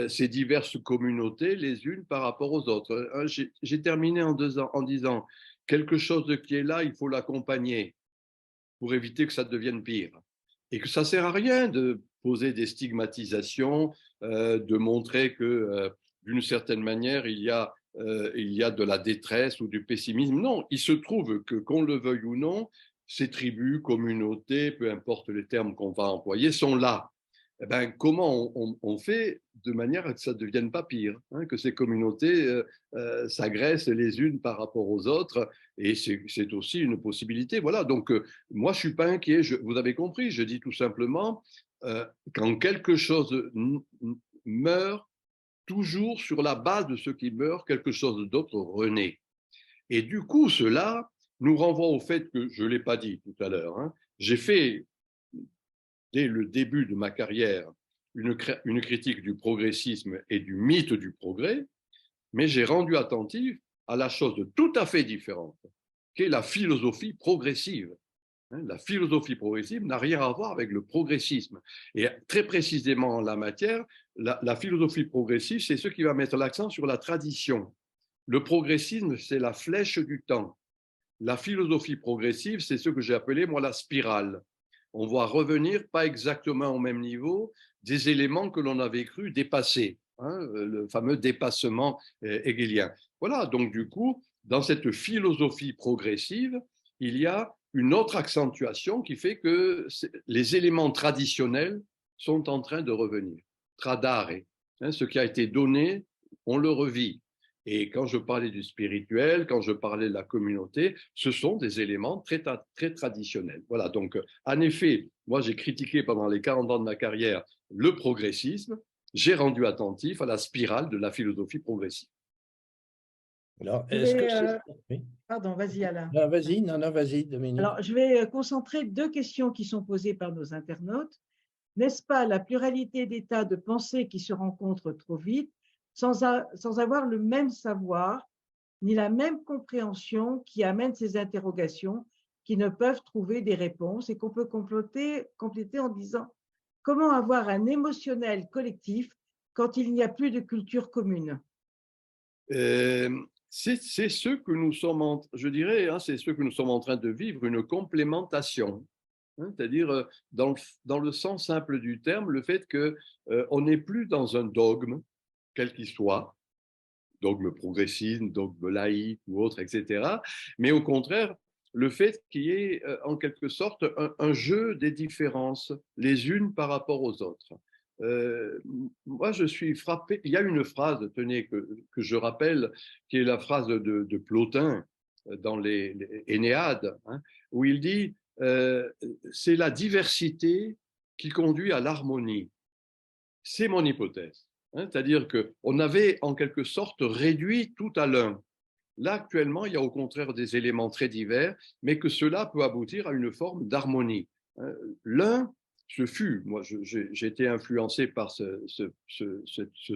ces diverses communautés les unes par rapport aux autres. Hein, j'ai terminé en disant quelque chose qui est là, il faut l'accompagner pour éviter que ça devienne pire. Et que ça ne sert à rien de poser des stigmatisations, de montrer que d'une certaine manière, il y a de la détresse ou du pessimisme. Non, il se trouve que, qu'on le veuille ou non, ces tribus, communautés, peu importe les termes qu'on va employer, sont là. Eh ben, comment on fait de manière à que ça ne devienne pas pire, hein, que ces communautés s'agressent les unes par rapport aux autres, et c'est aussi une possibilité. Voilà, donc moi je ne suis pas inquiet, vous avez compris, je dis tout simplement, quand quelque chose meurt, toujours sur la base de ce qui meurt, quelque chose d'autre renaît. Et du coup, cela nous renvoie au fait que, je ne l'ai pas dit tout à l'heure, hein, j'ai fait, dès le début de ma carrière, une critique du progressisme et du mythe du progrès, mais j'ai rendu attentif à la chose tout à fait différente, qu'est la philosophie progressive. La philosophie progressive n'a rien à voir avec le progressisme. Et très précisément en la matière, la philosophie progressive, c'est ce qui va mettre l'accent sur la tradition. Le progressisme, c'est la flèche du temps. La philosophie progressive, c'est ce que j'ai appelé, moi, la spirale. On va revenir, pas exactement au même niveau, des éléments que l'on avait cru dépasser, hein, le fameux dépassement hegelien. Voilà, donc du coup, dans cette philosophie progressive, il y a une autre accentuation qui fait que les éléments traditionnels sont en train de revenir. Tradare, hein, ce qui a été donné, on le revit. Et quand je parlais du spirituel, quand je parlais de la communauté, ce sont des éléments très, très traditionnels. Voilà, donc en effet, moi j'ai critiqué pendant les 40 ans de ma carrière le progressisme, j'ai rendu attentif à la spirale de la philosophie progressive. Alors, est-ce que oui. Pardon, vas-y Alain. Non, vas-y, non, vas-y, Dominique. Alors, je vais concentrer deux questions qui sont posées par nos internautes. N'est-ce pas la pluralité d'états de pensée qui se rencontrent trop vite sans avoir le même savoir ni la même compréhension qui amène ces interrogations qui ne peuvent trouver des réponses et qu'on peut compléter en disant comment avoir un émotionnel collectif quand il n'y a plus de culture commune? C'est ce que nous sommes, je dirais, hein, c'est ce que nous sommes en train de vivre, une complémentation. Hein, c'est-à-dire, dans le sens simple du terme, le fait qu'on n'est plus dans un dogme, quel qu'il soit, dogme progressisme, dogme laïque ou autre, etc. Mais au contraire, le fait qu'il y ait en quelque sorte un jeu des différences, les unes par rapport aux autres. Moi, je suis frappé. Il y a une phrase, tenez, que je rappelle, qui est la phrase de Plotin dans les Énéades, hein, où il dit c'est la diversité qui conduit à l'harmonie. C'est mon hypothèse. C'est-à-dire qu'on avait en quelque sorte réduit tout à l'un. Là, actuellement, il y a au contraire des éléments très divers, mais que cela peut aboutir à une forme d'harmonie. L'un, moi j'ai été influencé par ce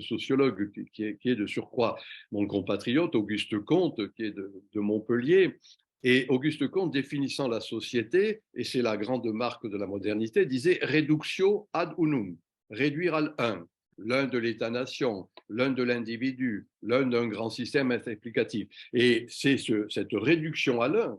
sociologue qui est de surcroît mon compatriote, Auguste Comte, qui est de Montpellier. Et Auguste Comte, définissant la société, et c'est la grande marque de la modernité, disait « reductio ad unum », réduire à l'un, l'un de l'État-nation, l'un de l'individu, l'un d'un grand système explicatif. Et c'est cette réduction à l'un,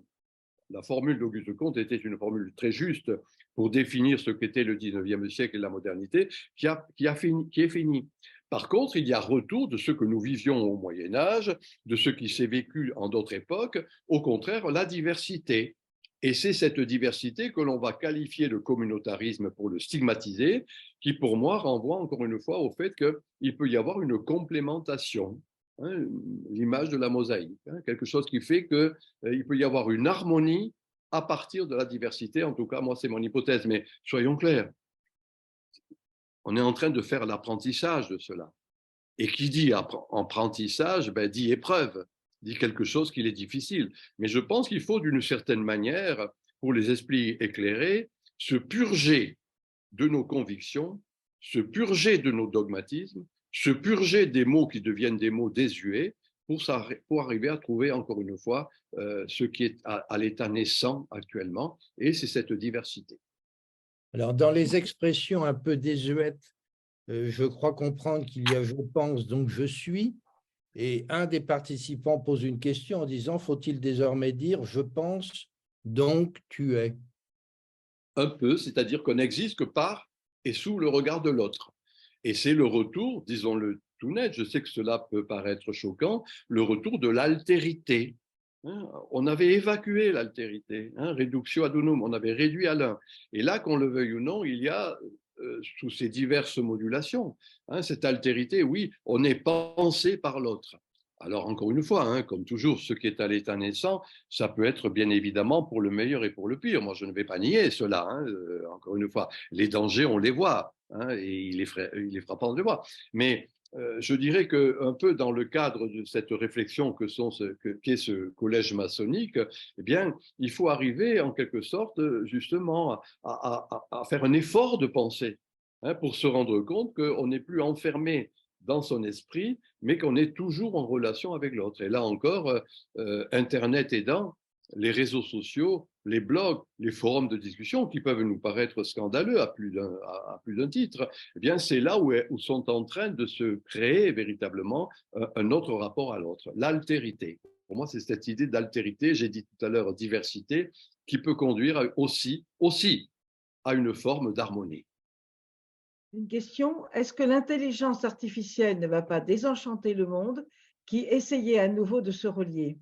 la formule d'Auguste Comte était une formule très juste pour définir ce qu'était le 19e siècle et la modernité, qui est finie. Par contre, il y a retour de ce que nous vivions au Moyen-Âge, de ce qui s'est vécu en d'autres époques, au contraire, la diversité. Et c'est cette diversité que l'on va qualifier de communautarisme pour le stigmatiser, qui pour moi renvoie encore une fois au fait qu'il peut y avoir une complémentation, l'image de la mosaïque, quelque chose qui fait qu'il peut y avoir une harmonie à partir de la diversité. En tout cas, moi, c'est mon hypothèse, mais soyons clairs, on est en train de faire l'apprentissage de cela. Et qui dit apprentissage, dit épreuve, dit quelque chose qui est difficile. Mais je pense qu'il faut d'une certaine manière, pour les esprits éclairés, se purger de nos convictions, se purger de nos dogmatismes, se purger des mots qui deviennent des mots désuets pour arriver à trouver, encore une fois, ce qui est à l'état naissant actuellement, et c'est cette diversité. Alors, dans les expressions un peu désuètes, je crois comprendre qu'il y a « je pense, donc je suis », et un des participants pose une question en disant « faut-il désormais dire « je pense, donc tu es » » Un peu, c'est-à-dire qu'on n'existe que par et sous le regard de l'autre. Et c'est le retour, disons-le tout net, je sais que cela peut paraître choquant, le retour de l'altérité. On avait évacué l'altérité, reductio ad unum, on avait réduit à l'un. Et là, qu'on le veuille ou non, il y a, sous ces diverses modulations, cette altérité, oui, on est pensé par l'autre. Alors, encore une fois, comme toujours, ce qui est à l'état naissant, ça peut être bien évidemment pour le meilleur et pour le pire. Moi, je ne vais pas nier cela, encore une fois. Les dangers, on les voit, et il est frappant de les voir. Mais je dirais qu'un peu dans le cadre de cette réflexion qu'est ce collège maçonnique, eh bien, il faut arriver en quelque sorte justement à faire un effort de pensée pour se rendre compte qu'on n'est plus enfermé dans son esprit, mais qu'on est toujours en relation avec l'autre. Et là encore, Internet aidant, les réseaux sociaux, les blogs, les forums de discussion qui peuvent nous paraître scandaleux à plus d'un titre, eh bien c'est là où sont en train de se créer véritablement un autre rapport à l'autre, l'altérité. Pour moi, c'est cette idée d'altérité, j'ai dit tout à l'heure diversité, qui peut conduire aussi à une forme d'harmonie. Une question, est-ce que l'intelligence artificielle ne va pas désenchanter le monde qui essayait à nouveau de se relier?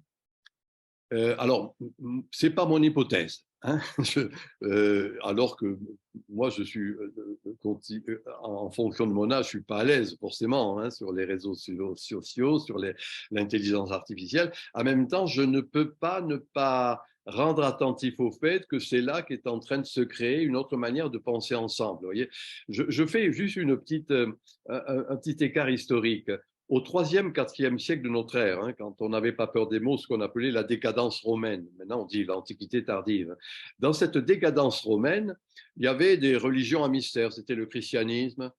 Alors, ce n'est pas mon hypothèse. Alors que moi, je suis, en fonction de mon âge, je ne suis pas à l'aise forcément sur les réseaux sociaux, sur l'intelligence artificielle. En même temps, je ne peux pas ne pas rendre attentif au fait que c'est là qu'est en train de se créer une autre manière de penser ensemble. Vous voyez, je fais juste un petit écart historique. Au IIIe, IVe siècle de notre ère, quand on n'avait pas peur des mots, ce qu'on appelait la décadence romaine. Maintenant, on dit l'Antiquité tardive. Dans cette décadence romaine, il y avait des religions à mystère. C'était le christianisme,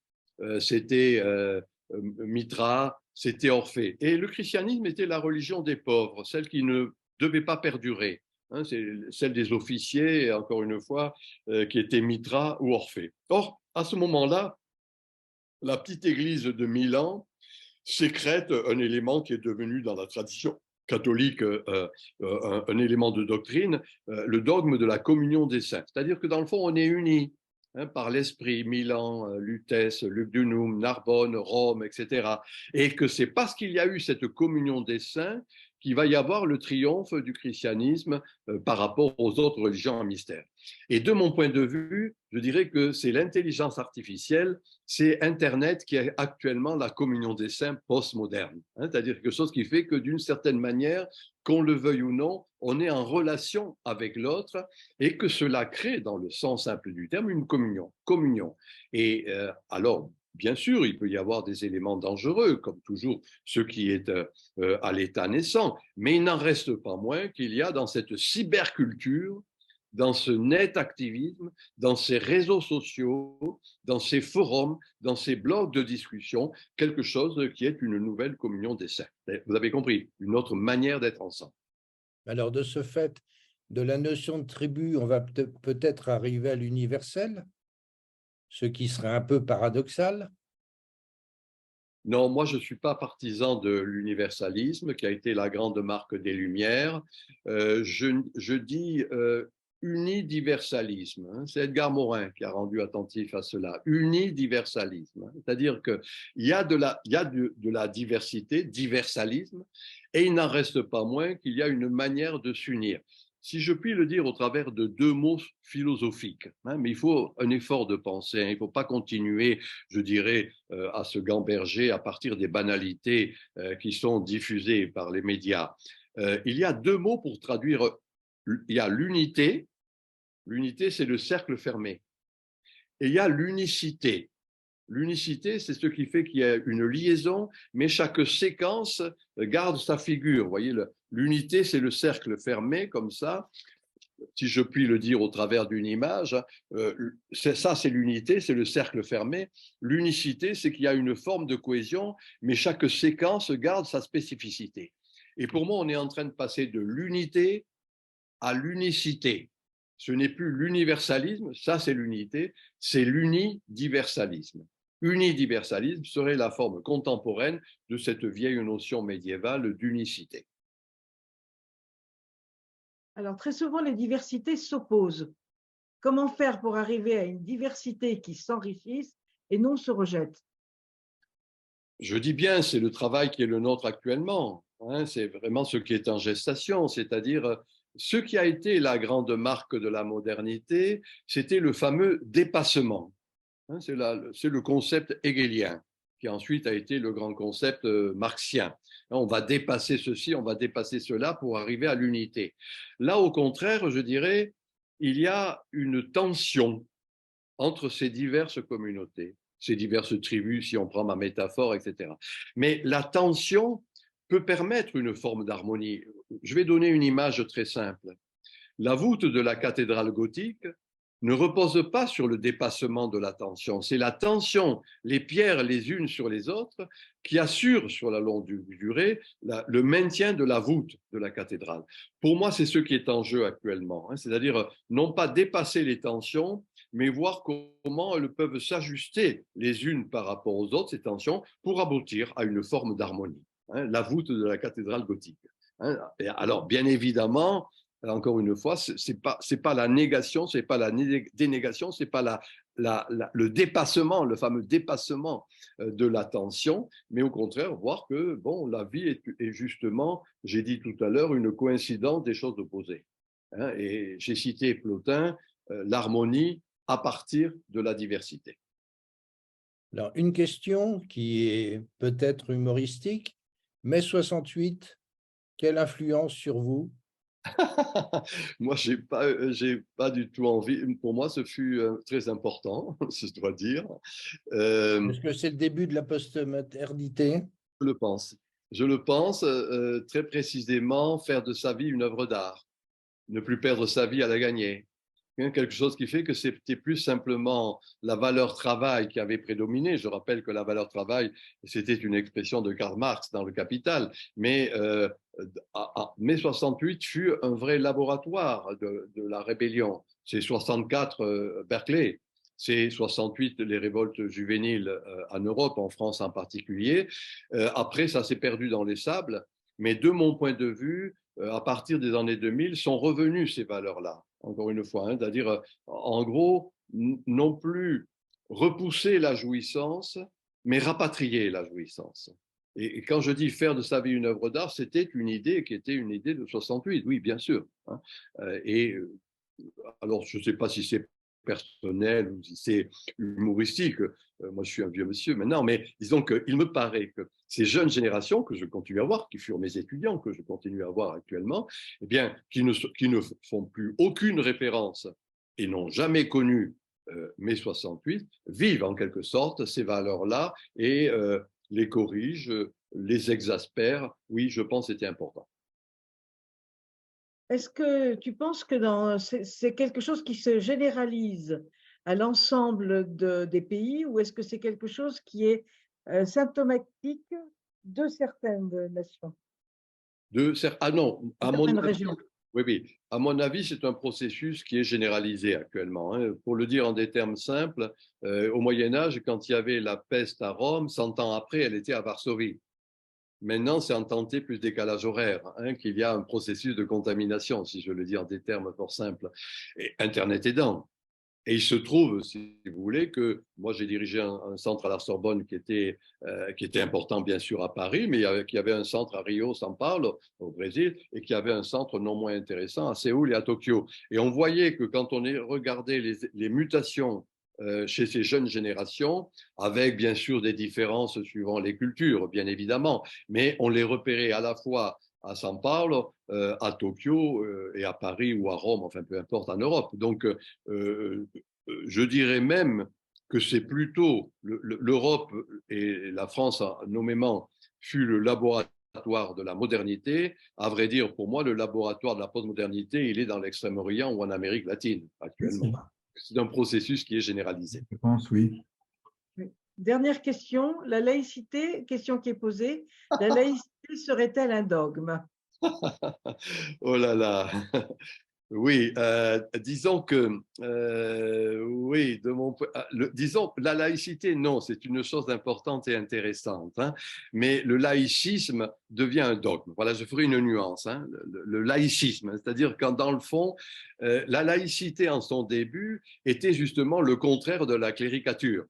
c'était Mithra, c'était Orphée. Et le christianisme était la religion des pauvres, celle qui ne devait pas perdurer. C'est celle des officiers, encore une fois, qui était Mithra ou Orphée. Or, à ce moment-là, la petite église de Milan sécrète un élément qui est devenu dans la tradition catholique un élément de doctrine, le dogme de la communion des saints. C'est-à-dire que dans le fond, on est unis par l'esprit, Milan, Lutèce, Lugdunum, Narbonne, Rome, etc. Et que c'est parce qu'il y a eu cette communion des saints qu'il va y avoir le triomphe du christianisme par rapport aux autres religions en mystère. Et de mon point de vue, je dirais que c'est l'intelligence artificielle, c'est Internet qui est actuellement la communion des saints postmoderne. C'est-à-dire quelque chose qui fait que d'une certaine manière, qu'on le veuille ou non, on est en relation avec l'autre et que cela crée, dans le sens simple du terme, une communion. Et alors, bien sûr, il peut y avoir des éléments dangereux, comme toujours ce qui est à l'état naissant, mais il n'en reste pas moins qu'il y a dans cette cyberculture, dans ce net activisme, dans ces réseaux sociaux, dans ces forums, dans ces blogs de discussion, quelque chose qui est une nouvelle communion des sectes. Vous avez compris, une autre manière d'être ensemble. Alors, de ce fait, de la notion de tribu, on va peut-être arriver à l'universel, ce qui serait un peu paradoxal. Non, moi, je ne suis pas partisan de l'universalisme, qui a été la grande marque des Lumières. Je dis unidiversalisme. Hein. C'est Edgar Morin qui a rendu attentif à cela. Unidiversalisme. Hein. C'est-à-dire qu'il y a, de la diversité, diversalisme, et il n'en reste pas moins qu'il y a une manière de s'unir. Si je puis le dire au travers de deux mots philosophiques, hein, mais il faut un effort de pensée, hein, il ne faut pas continuer, je dirais, à se gamberger à partir des banalités qui sont diffusées par les médias. Il y a deux mots pour traduire, il y a l'unité, l'unité c'est le cercle fermé, et il y a l'unicité. L'unicité, c'est ce qui fait qu'il y a une liaison, mais chaque séquence garde sa figure. Vous voyez, l'unité, c'est le cercle fermé, comme ça. Si je puis le dire au travers d'une image, ça, c'est l'unité, c'est le cercle fermé. L'unicité, c'est qu'il y a une forme de cohésion, mais chaque séquence garde sa spécificité. Et pour moi, on est en train de passer de l'unité à l'unicité. Ce n'est plus l'universalisme, ça c'est l'unité, c'est l'unidiversalisme. Unidiversalisme serait la forme contemporaine de cette vieille notion médiévale d'unicité. Alors, très souvent, les diversités s'opposent. Comment faire pour arriver à une diversité qui s'enrichisse et non se rejette? Je dis bien, c'est le travail qui est le nôtre actuellement. Hein, c'est vraiment ce qui est en gestation, c'est-à-dire ce qui a été la grande marque de la modernité, c'était le fameux dépassement. C'est le concept hegelien, qui ensuite a été le grand concept marxien. On va dépasser ceci, on va dépasser cela pour arriver à l'unité. Là, au contraire, je dirais, il y a une tension entre ces diverses communautés, ces diverses tribus, si on prend ma métaphore, etc. Mais la tension peut permettre une forme d'harmonie. Je vais donner une image très simple. La voûte de la cathédrale gothique ne repose pas sur le dépassement de la tension. C'est la tension, les pierres les unes sur les autres, qui assure sur la longue durée le maintien de la voûte de la cathédrale. Pour moi, c'est ce qui est en jeu actuellement. Hein, c'est-à-dire non pas dépasser les tensions, mais voir comment elles peuvent s'ajuster les unes par rapport aux autres, ces tensions, pour aboutir à une forme d'harmonie. Hein, la voûte de la cathédrale gothique. Hein, alors, bien évidemment, encore une fois, c'est pas la négation, c'est pas la dénégation, c'est pas le dépassement, le fameux dépassement de la tension, mais au contraire, voir que bon, la vie est justement, j'ai dit tout à l'heure, une coïncidence des choses opposées. Hein, et j'ai cité Plotin, l'harmonie à partir de la diversité. Alors, une question qui est peut-être humoristique, mai 68, quelle influence sur vous? Moi, j'ai pas du tout envie. Pour moi, ce fut très important, je dois dire. Est-ce que c'est le début de la post-modernité? Je le pense. Je le pense très précisément, faire de sa vie une œuvre d'art, ne plus perdre sa vie à la gagner. Quelque chose qui fait que c'était plus simplement la valeur travail qui avait prédominé. Je rappelle que la valeur travail, c'était une expression de Karl Marx dans Le Capital, mais mai 68 fut un vrai laboratoire de la rébellion. C'est 64 Berkeley, c'est 68 les révoltes juvéniles en Europe, en France en particulier. Après, ça s'est perdu dans les sables, mais de mon point de vue, à partir des années 2000, sont revenues ces valeurs-là, encore une fois. Hein, c'est-à-dire, en gros, non plus repousser la jouissance, mais rapatrier la jouissance. Et quand je dis faire de sa vie une œuvre d'art, c'était une idée qui était une idée de 68, oui, bien sûr. Hein. Et alors, je ne sais pas si c'est personnel ou si c'est humoristique. Moi, je suis un vieux monsieur maintenant, mais disons qu'il me paraît que ces jeunes générations que je continue à voir, qui furent mes étudiants, que je continue à voir actuellement, eh bien, qui ne font plus aucune référence et n'ont jamais connu mai 68, vivent en quelque sorte ces valeurs-là et les corrigent, les exaspèrent. Oui, je pense que c'était important. Est-ce que tu penses que c'est quelque chose qui se généralise à l'ensemble des pays ou est-ce que c'est quelque chose qui est symptomatique de certaines nations, Ah non, de à mon certaines avis, régions? oui, oui. À mon avis, c'est un processus qui est généralisé actuellement, hein. Pour le dire en des termes simples, au Moyen Âge, quand il y avait la peste à Rome, 100 ans après, elle était à Varsovie. Maintenant, c'est en temps T plus décalage horaire, hein, qu'il y a un processus de contamination, si je le dis en des termes fort simples, et Internet aidant. Et il se trouve, si vous voulez, que moi j'ai dirigé un centre à la Sorbonne qui était important bien sûr à Paris, mais qui avait un centre à Rio, São Paulo, au Brésil, et qui avait un centre non moins intéressant à Séoul et à Tokyo. Et on voyait que quand on regardait les mutations chez ces jeunes générations, avec bien sûr des différences suivant les cultures, bien évidemment, mais on les repérait à la fois à São Paulo, à Tokyo et à Paris ou à Rome, enfin peu importe, en Europe. Donc, je dirais même que c'est plutôt l'Europe et la France nommément fut le laboratoire de la modernité. À vrai dire, pour moi, le laboratoire de la postmodernité, il est dans l'Extrême-Orient ou en Amérique latine actuellement. C'est un processus qui est généralisé. Je pense, oui. Dernière question, la laïcité, question qui est posée, la laïcité serait-elle un dogme? Oh là là. Oui, disons que, oui, disons, la laïcité, non, c'est une chose importante et intéressante, hein, mais le laïcisme devient un dogme. Voilà, je ferai une nuance, hein, le laïcisme, c'est-à-dire quand dans le fond, la laïcité en son début était justement le contraire de la cléricature.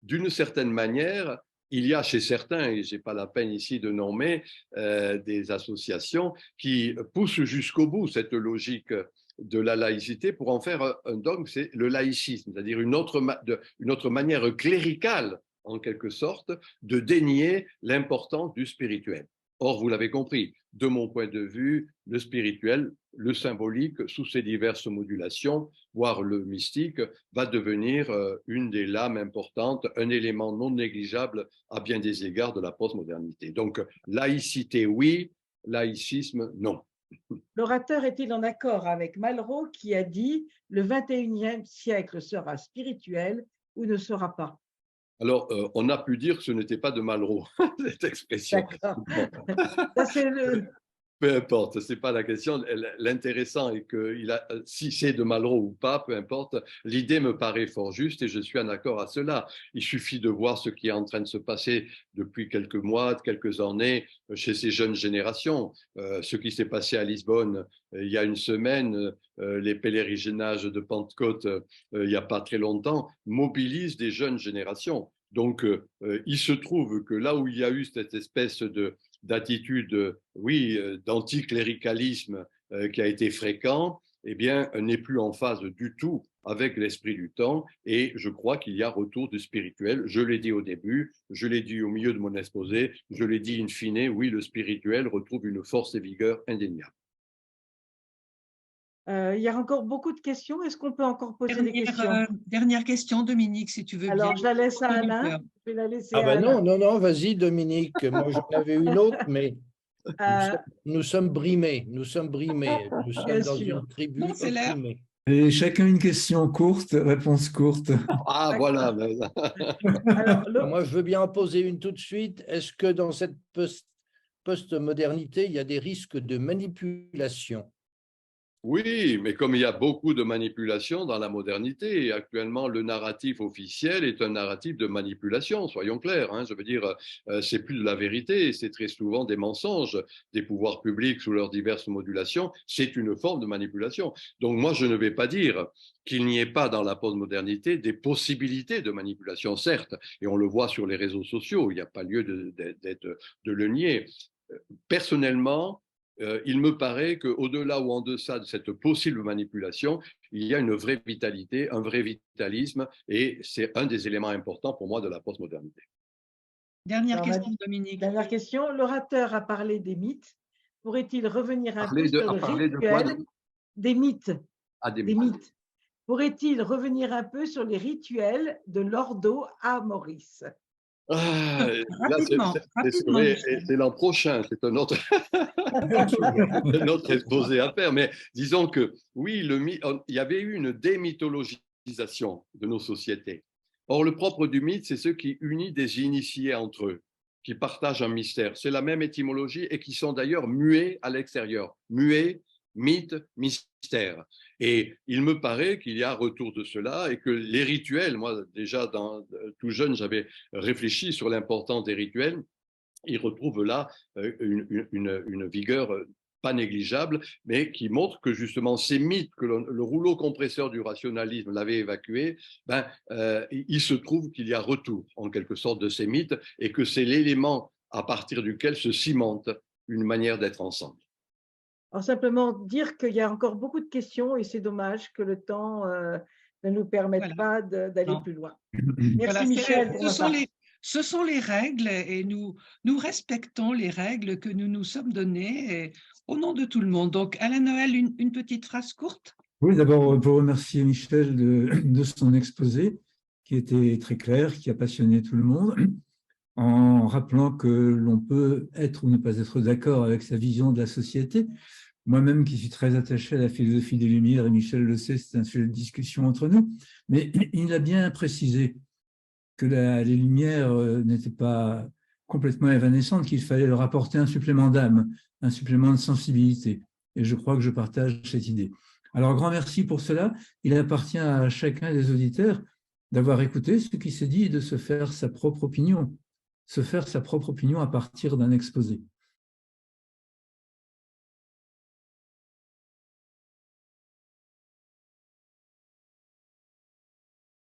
D'une certaine manière, il y a chez certains, et je n'ai pas la peine ici de nommer, des associations qui poussent jusqu'au bout cette logique de la laïcité pour en faire un dogme, c'est le laïcisme, c'est-à-dire une autre manière cléricale, en quelque sorte, de dénier l'importance du spirituel. Or, vous l'avez compris, de mon point de vue, le spirituel, le symbolique, sous ses diverses modulations, voire le mystique, va devenir une des lames importantes, un élément non négligeable à bien des égards de la postmodernité. Donc, laïcité, oui, laïcisme, non. L'orateur est-il en accord avec Malraux qui a dit « Le 21e siècle sera spirituel ou ne sera pas » ? Alors, on a pu dire que ce n'était pas de Malraux, cette expression. D'accord. Ça, c'est Peu importe, ce n'est pas la question. L'intéressant est que si c'est de Malraux ou pas, peu importe, l'idée me paraît fort juste et je suis en accord à cela. Il suffit de voir ce qui est en train de se passer depuis quelques mois, quelques années chez ces jeunes générations. Ce qui s'est passé à Lisbonne il y a une semaine, les pèlerinages de Pentecôte il n'y a pas très longtemps, mobilisent des jeunes générations. Donc, il se trouve que là où il y a eu cette espèce d'attitude, oui, d'anticléricalisme qui a été fréquent, eh bien, n'est plus en phase du tout avec l'esprit du temps. Et je crois qu'il y a retour du spirituel. Je l'ai dit au début, je l'ai dit au milieu de mon exposé, je l'ai dit in fine, oui, le spirituel retrouve une force et vigueur indéniable. il y a encore beaucoup de questions. Est-ce qu'on peut encore poser des questions? Dernière question, Dominique, si tu veux bien. Alors, je la laisse à Alain. Je vais la laisser Ah à ben Alain. non, vas-y Dominique. Moi j'en avais une autre, mais nous sommes brimés. Nous sommes brimés. Nous sommes dans sûr. une tribu Non, c'est l'air. opprimée. Et chacun une question courte, réponse courte. Ah, voilà. Alors, Moi, je veux bien en poser une tout de suite. Est-ce que dans cette post-modernité, il y a des risques de manipulation? Oui, mais comme il y a beaucoup de manipulation dans la modernité, et actuellement le narratif officiel est un narratif de manipulation, soyons clairs, hein, je veux dire, c'est plus de la vérité, c'est très souvent des mensonges des pouvoirs publics sous leurs diverses modulations, c'est une forme de manipulation. Donc moi, je ne vais pas dire qu'il n'y ait pas dans la postmodernité des possibilités de manipulation, certes, et on le voit sur les réseaux sociaux, il n'y a pas lieu de le nier. Personnellement, il me paraît qu'au-delà ou en deçà de cette possible manipulation, il y a une vraie vitalité, un vrai vitalisme, et c'est un des éléments importants pour moi de la postmodernité. Dernière question, Dominique. Dernière question. L'orateur a parlé des mythes. Pourrait-il revenir un peu sur le Parler de rituel quoi? des mythes? Ah, des Des mythes. mythes. pourrait-il revenir un peu sur les rituels de l'ordo à Maurice? Ah, là, Rapidement, rapidement, Michel. c'est l'an prochain, c'est un autre, un autre exposé à faire. Mais disons que oui, il y avait eu une démythologisation de nos sociétés. Or, le propre du mythe, c'est ce qui unit des initiés entre eux, qui partagent un mystère. C'est la même étymologie et qui sont d'ailleurs muets à l'extérieur. Muets, mythe, mystère. Et il me paraît qu'il y a retour de cela et que les rituels, moi déjà tout jeune, j'avais réfléchi sur l'importance des rituels. Ils retrouvent là une vigueur pas négligeable, mais qui montre que justement ces mythes que le rouleau compresseur du rationalisme l'avait évacué, il se trouve qu'il y a retour en quelque sorte de ces mythes et que c'est l'élément à partir duquel se cimente une manière d'être ensemble. Alors simplement dire qu'il y a encore beaucoup de questions et c'est dommage que le temps ne nous permette Voilà. pas d'aller Non. plus loin. Voilà, Merci Michel. ce sont les règles et nous respectons les règles que nous nous sommes données et, au nom de tout le monde. Donc, Alain Noël, une petite phrase courte. Oui, d'abord, pour remercier Michel de son exposé, qui était très clair, qui a passionné tout le monde, en rappelant que l'on peut être ou ne pas être d'accord avec sa vision de la société. Moi-même, qui suis très attaché à la philosophie des Lumières, et Michel le sait, c'est un sujet de discussion entre nous, mais il a bien précisé que les Lumières n'étaient pas complètement évanescentes, qu'il fallait leur apporter un supplément d'âme, un supplément de sensibilité. Et je crois que je partage cette idée. Alors, grand merci pour cela. Il appartient à chacun des auditeurs d'avoir écouté ce qui s'est dit et de se faire sa propre opinion à partir d'un exposé.